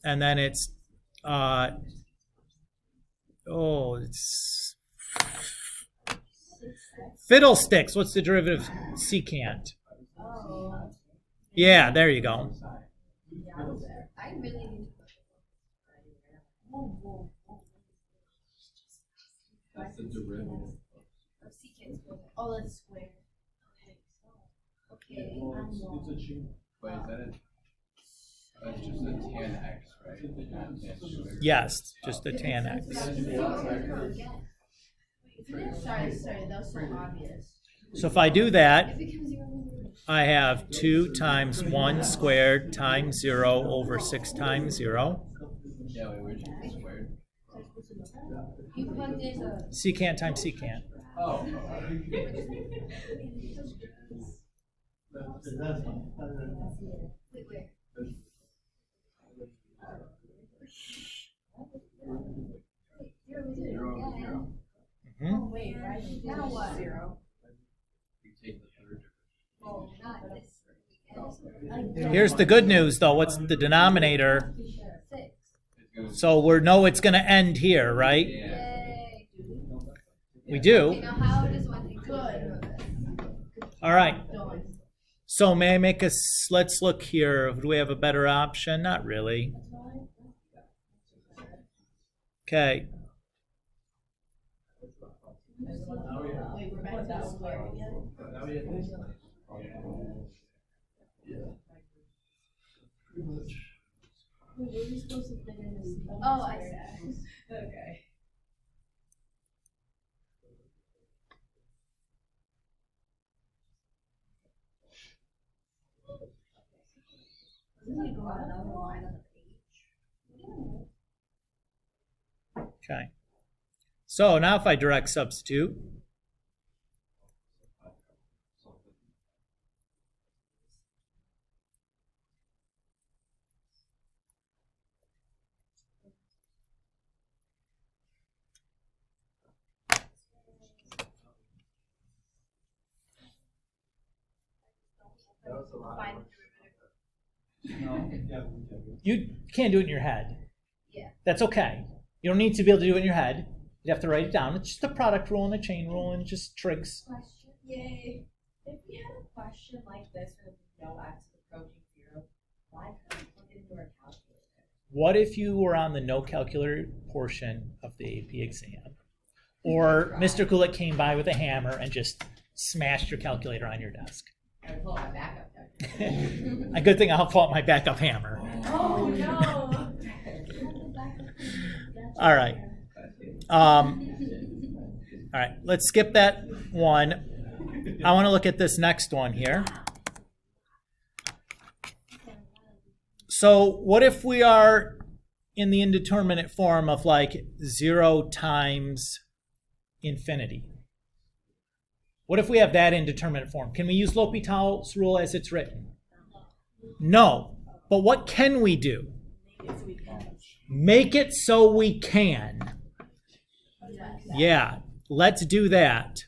And then it's it's fiddlesticks. What's the derivative of secant? Yeah, there you go. I really need That's the derivative. of secant squared. Oh, that's squared. Okay, I'm wrong. Wait, is that it? That's just a tan x, right? Not tan squared. Yes, just the tan x. Sorry, that was so obvious. So if I do that, It becomes 0. I have 2 times 1 squared times 0 over 6 times 0. Yeah, wait, where'd you put squared? You plugged in Secant times secant. Oh. wait, where? Zero, zero. Mhm. Wait, right? Now what? You take the third. Oh, not this. Here's the good news, though. What's the denominator? 6. It goes. So we know it's going to end here, right? Yeah. Yay. We do. Okay, now how does one think good? All right. So may I make us, let's look here. Do we have a better option? Not really. Okay. Wait, we're back to that square again? Oh, I see. Okay. Okay. So now if I direct substitute, you can't do it in your head. Yeah. That's okay. You don't need to be able to do it in your head. You have to write it down. It's just a product rule and a chain rule and just tricks. Question. Yay. If we had a question like this with no x is approaching 0, why couldn't we plug it into our calculator? What if you were on the no calculator portion of the AP exam? Or Mr. Kulik came by with a hammer and just smashed your calculator on your desk? I would pull out my backup calculator. A good thing I'll pull out my backup hammer. Oh no! All right. All right, let's skip that one. I want to look at this next one here. So what if we are in the indeterminate form of like 0 times infinity? What if we have that indeterminate form? Can we use L'Hopital's rule as it's written? No. But what can we do? Make it so we can. Yeah, let's do that.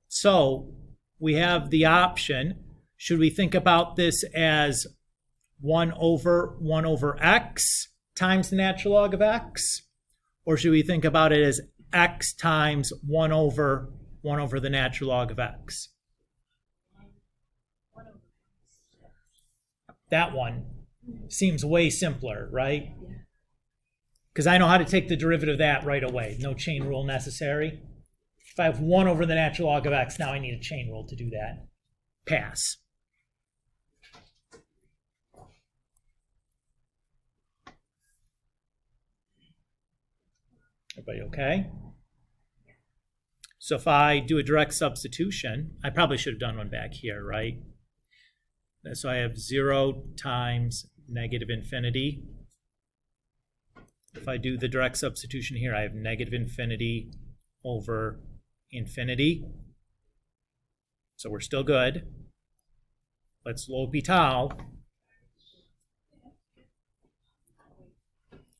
So we have the option. Should we think about this as 1 over x times the natural log of x? Or should we think about it as x times 1 over the natural log of x? That one seems way simpler, right? Because I know how to take the derivative of that right away. No chain rule necessary. If I have 1 over the natural log of x, now I need a chain rule to do that. Pass. Everybody okay? So if I do a direct substitution, I probably should have done one back here, right? So I have 0 times negative infinity. If I do the direct substitution here, I have negative infinity over infinity. So we're still good. Let's L'Hopital.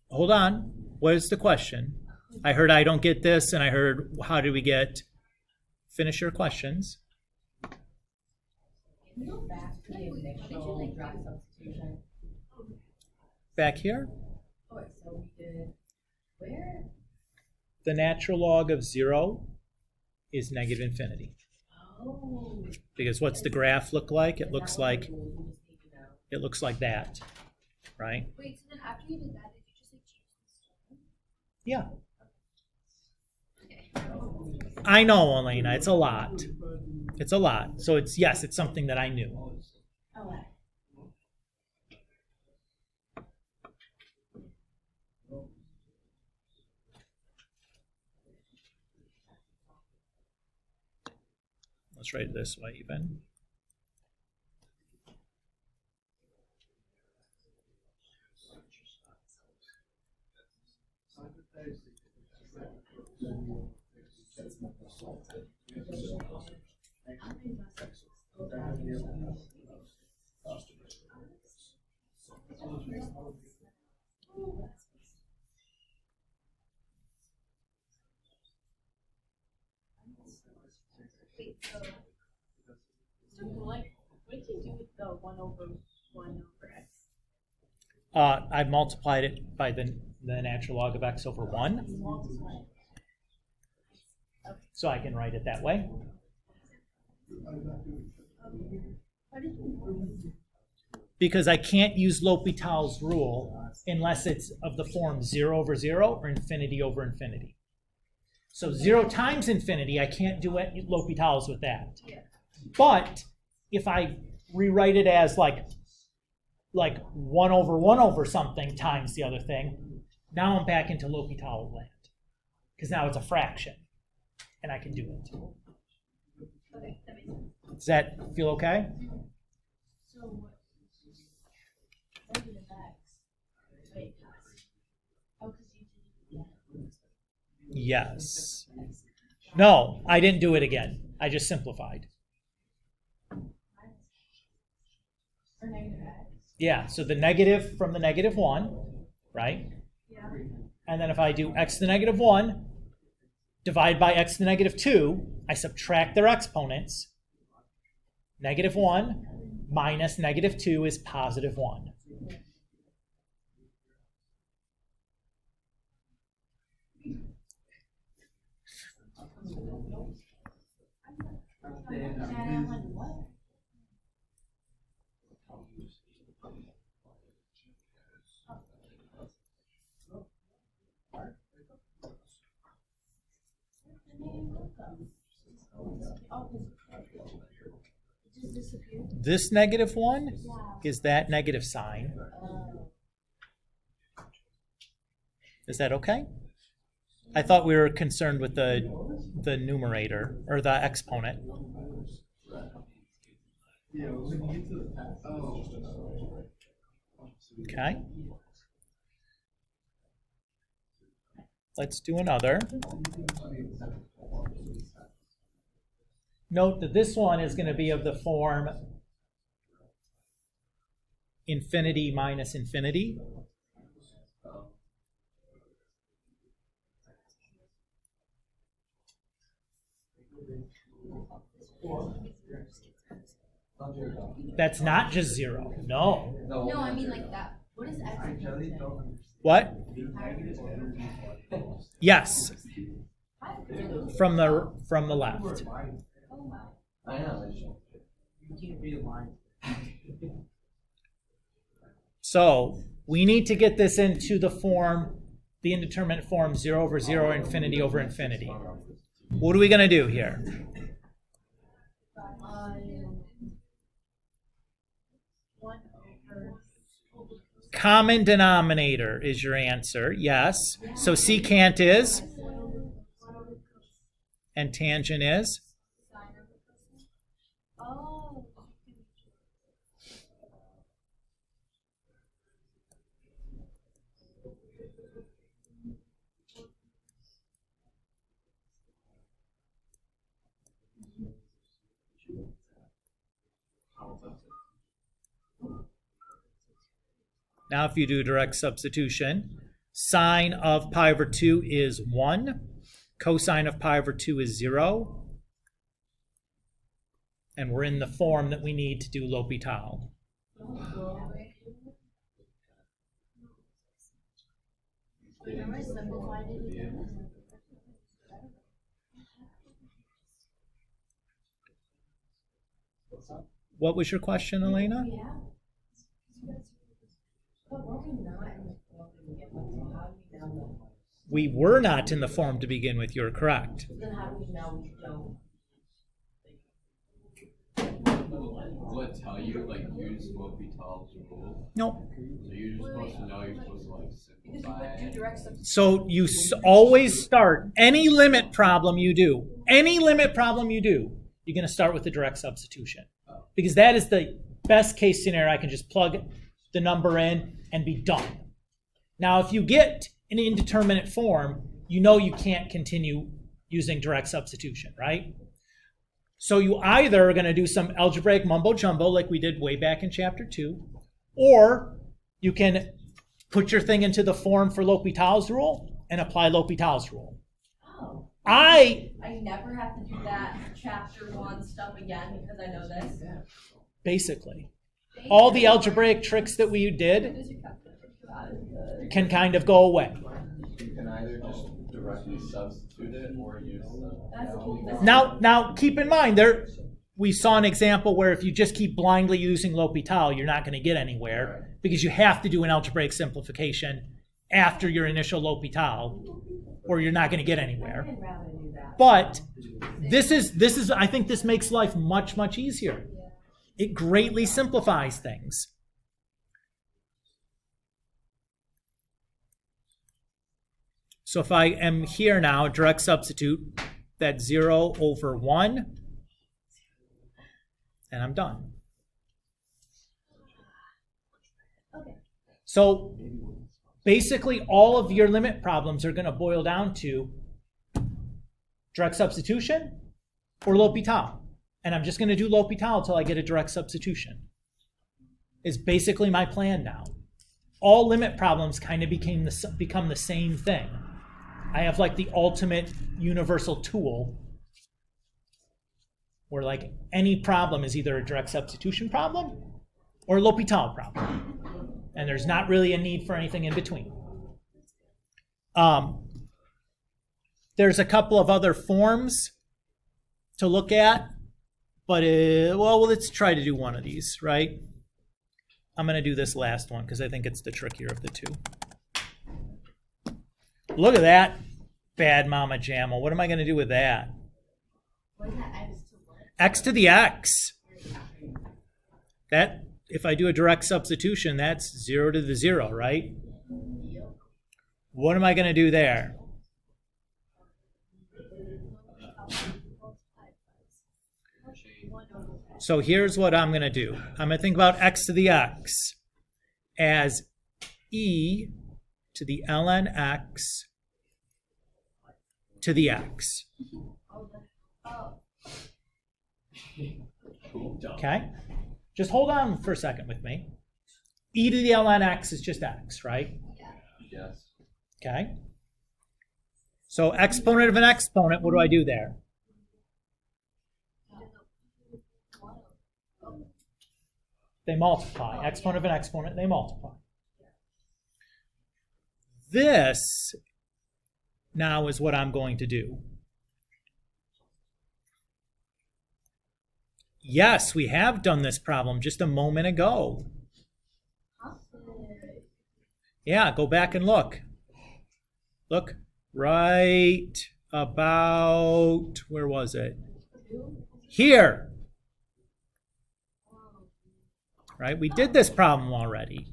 Hold on. What is the question? I heard I don't get this, and I heard how do we get? Finish your questions. Can we go back to the initial direct substitution? Back here, Okay, so we did where? the natural log of 0 is negative infinity. Oh. Because what's the graph look like? It looks That was like the rule, we just need to know. it looks like that, right? Wait, so then after you did that, did you just like change the stone? Yeah. Okay. I know, Elena, it's a lot. It's a lot. So it's yes, it's something that I knew. Okay. Let's write it this way even. Wait, so like, what did you do with the 1 over x? I've multiplied it by the natural log of x over 1. So I can write it that way. Because I can't use L'Hopital's rule unless it's of the form 0 over 0 or infinity over infinity. So 0 times infinity, I can't do it L'Hopital's with that. But if I rewrite it as like 1 over something times the other thing, now I'm back into L'Hopital land. Because now it's a fraction. And I can do it. Okay, that makes sense. Does that feel okay? So, negative x. Wait, oh, because you did Yes. No, I didn't do it again. I just simplified. or negative x. Yeah, so the negative from the negative 1, right? Yeah. And then if I do x to the negative 1, divide by x to the negative 2, I subtract their exponents. Negative 1 minus negative 2 is positive 1. This negative one is that negative sign. Is that okay? I thought we were concerned with the numerator or the exponent. Okay. Let's do another. Note that this one is going to be of the form infinity minus infinity. That's not just zero. No. No, I mean like that. What is x? What? Yes. From the left. I know. So we need to get this into the form, the indeterminate form 0 over 0, infinity over infinity. What are we going to do here? Common denominator is your answer, yes. So secant is, and tangent is. Now if you do direct substitution, sine of pi over 2 is 1. Cosine of pi over 2 is 0. And we're in the form that we need to do L'Hopital. What was your question, Elena? We were not in the form to begin with. You're correct. Then how do we know we don't? Will it tell you, like, use L'Hopital's rule? Nope. So you're just supposed to know, you're supposed to, like, simplify it. So you always start, any limit problem you do, you're going to start with the direct substitution. Because that is the best case scenario. I can just plug the number in and be done. Now, if you get an indeterminate form, you know you can't continue using direct substitution, right? So you either are going to do some algebraic mumbo jumbo like we did way back in chapter 2, or you can put your thing into the form for L'Hopital's rule and apply L'Hopital's rule. Oh. I never have to do that chapter 1 stuff again because I know this. basically, all the algebraic tricks that we did can kind of go away. You can either just directly substitute it or use the... Now keep in mind, we saw an example where if you just keep blindly using L'Hopital, you're not going to get anywhere because you have to do an algebraic simplification after your initial L'Hopital, or you're not going to get anywhere. But this is I think this makes life much, much easier. It greatly simplifies things. So if I am here now, direct substitute, that's 0 over 1, and I'm done. Okay. So basically all of your limit problems are going to boil down to direct substitution or L'Hopital. And I'm just going to do L'Hopital until I get a direct substitution. Is basically my plan now. All limit problems kind of become the same thing. I have like the ultimate universal tool where like any problem is either a direct substitution problem or a L'Hopital problem. And there's not really a need for anything in between. There's a couple of other forms to look at. But, well, let's try to do one of these, right? I'm going to do this last one because I think it's the trickier of the two. Look at that bad mama jamma. What am I going to do with that? What is that X to what? X to the X. That, if I do a direct substitution, that's 0 to the 0, right? What am I going to do there? So here's what I'm going to do. I'm going to think about x to the x as e to the ln x to the x. Okay? Just hold on for a second with me. E to the ln x is just x, right? Yes. Okay? So exponent of an exponent, what do I do there? They multiply. Exponent of an exponent, they multiply. This now is what I'm going to do. Yes, we have done this problem just a moment ago. Yeah, go back and look. Look, right about, where was it? Here. Right, we did this problem already.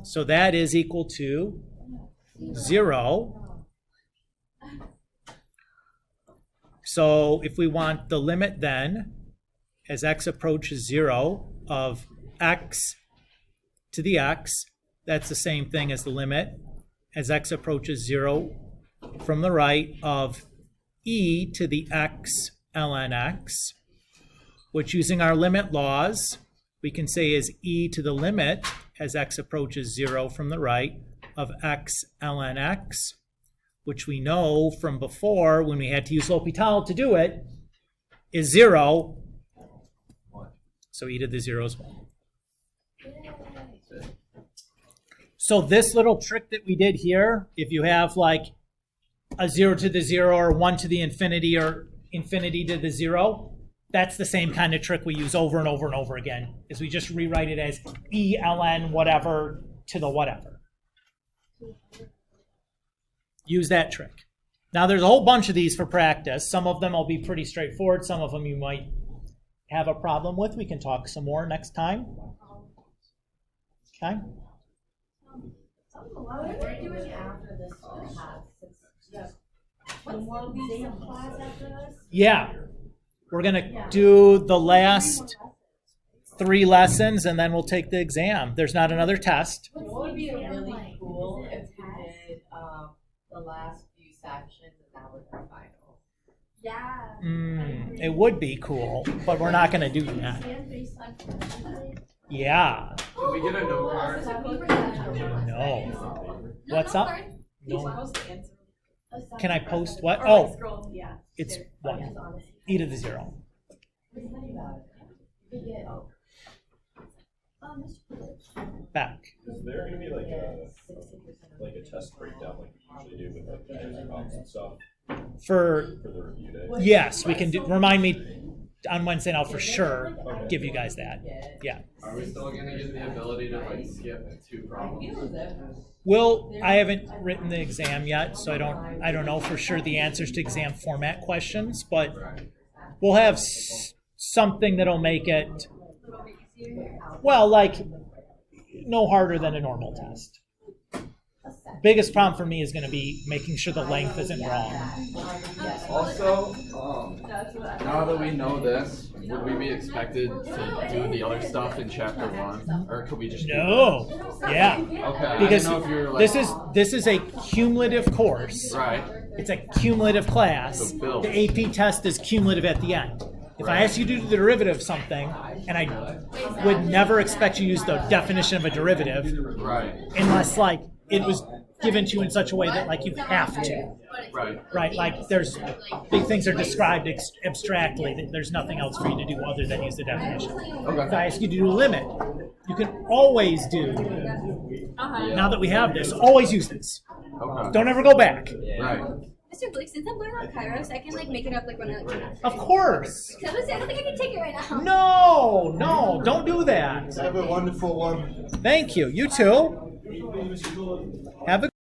So that is equal to 0. So if we want the limit then, as x approaches 0 of x to the x, that's the same thing as the limit as x approaches 0 from the right of e to the x ln x, which using our limit laws, we can say is e to the limit as x approaches 0 from the right of x ln x, which we know from before when we had to use L'Hopital to do it, is 0. So e to the 0 is 1. So this little trick that we did here, if you have like a 0 to the 0 or 1 to the infinity or infinity to the 0, that's the same kind of trick we use over and over and over again, is we just rewrite it as e ln whatever to the whatever. Use that trick. Now there's a whole bunch of these for practice. Some of them will be pretty straightforward. Some of them you might have a problem with. We can talk some more next time. Okay? What are we doing after this class? One more exam class after this? Yeah. We're going to do the last 3 lessons and then we'll take the exam. There's not another test. What would be really cool if we did the last few sections and that was our final? Yeah. It would be cool, but we're not going to do that. Yeah. Did we get a note card? No. What's up? No. answer. Can I post what? Or Oh, scroll, yeah. it's There. 1. Yes, honestly. E to the 0. Back. Is there gonna be like a test breakdown like we usually do with like the exercises and stuff For for the review day? yes, we can do. Remind me on Wednesday, and I'll for sure give you guys that. Yeah. Are we still gonna get the ability to like skip 2 problems? Well, I haven't written the exam yet, so I don't know for sure the answers to exam format questions, but Right. we'll have something that'll make it, well, like no harder than a normal test. Biggest problem for me is going to be making sure the length isn't wrong. Also, now that we know this, would we be expected to do the other stuff in chapter 1, or could we just do No, yeah, this? Okay, because I didn't know if you were like, this is a cumulative course. right. It's a cumulative class. So build. The AP test is cumulative at the end. If I ask you to do the derivative of something, and I would never expect you to use the definition of a derivative, Right. unless like it was given to you in such a way that like you have to, Right. right? Like there's big things are described abstractly. That there's nothing else for you to do other than use the definition. If I ask you to do a limit, you can always do. Now that we have this, always use this. Okay. Don't ever go back. Right. Mr. Blake, since I'm going on Kairos, I can like make it up like when I Of course. I don't think I can take it right now. No, don't do that. Have a wonderful one. Thank you. You too. Have a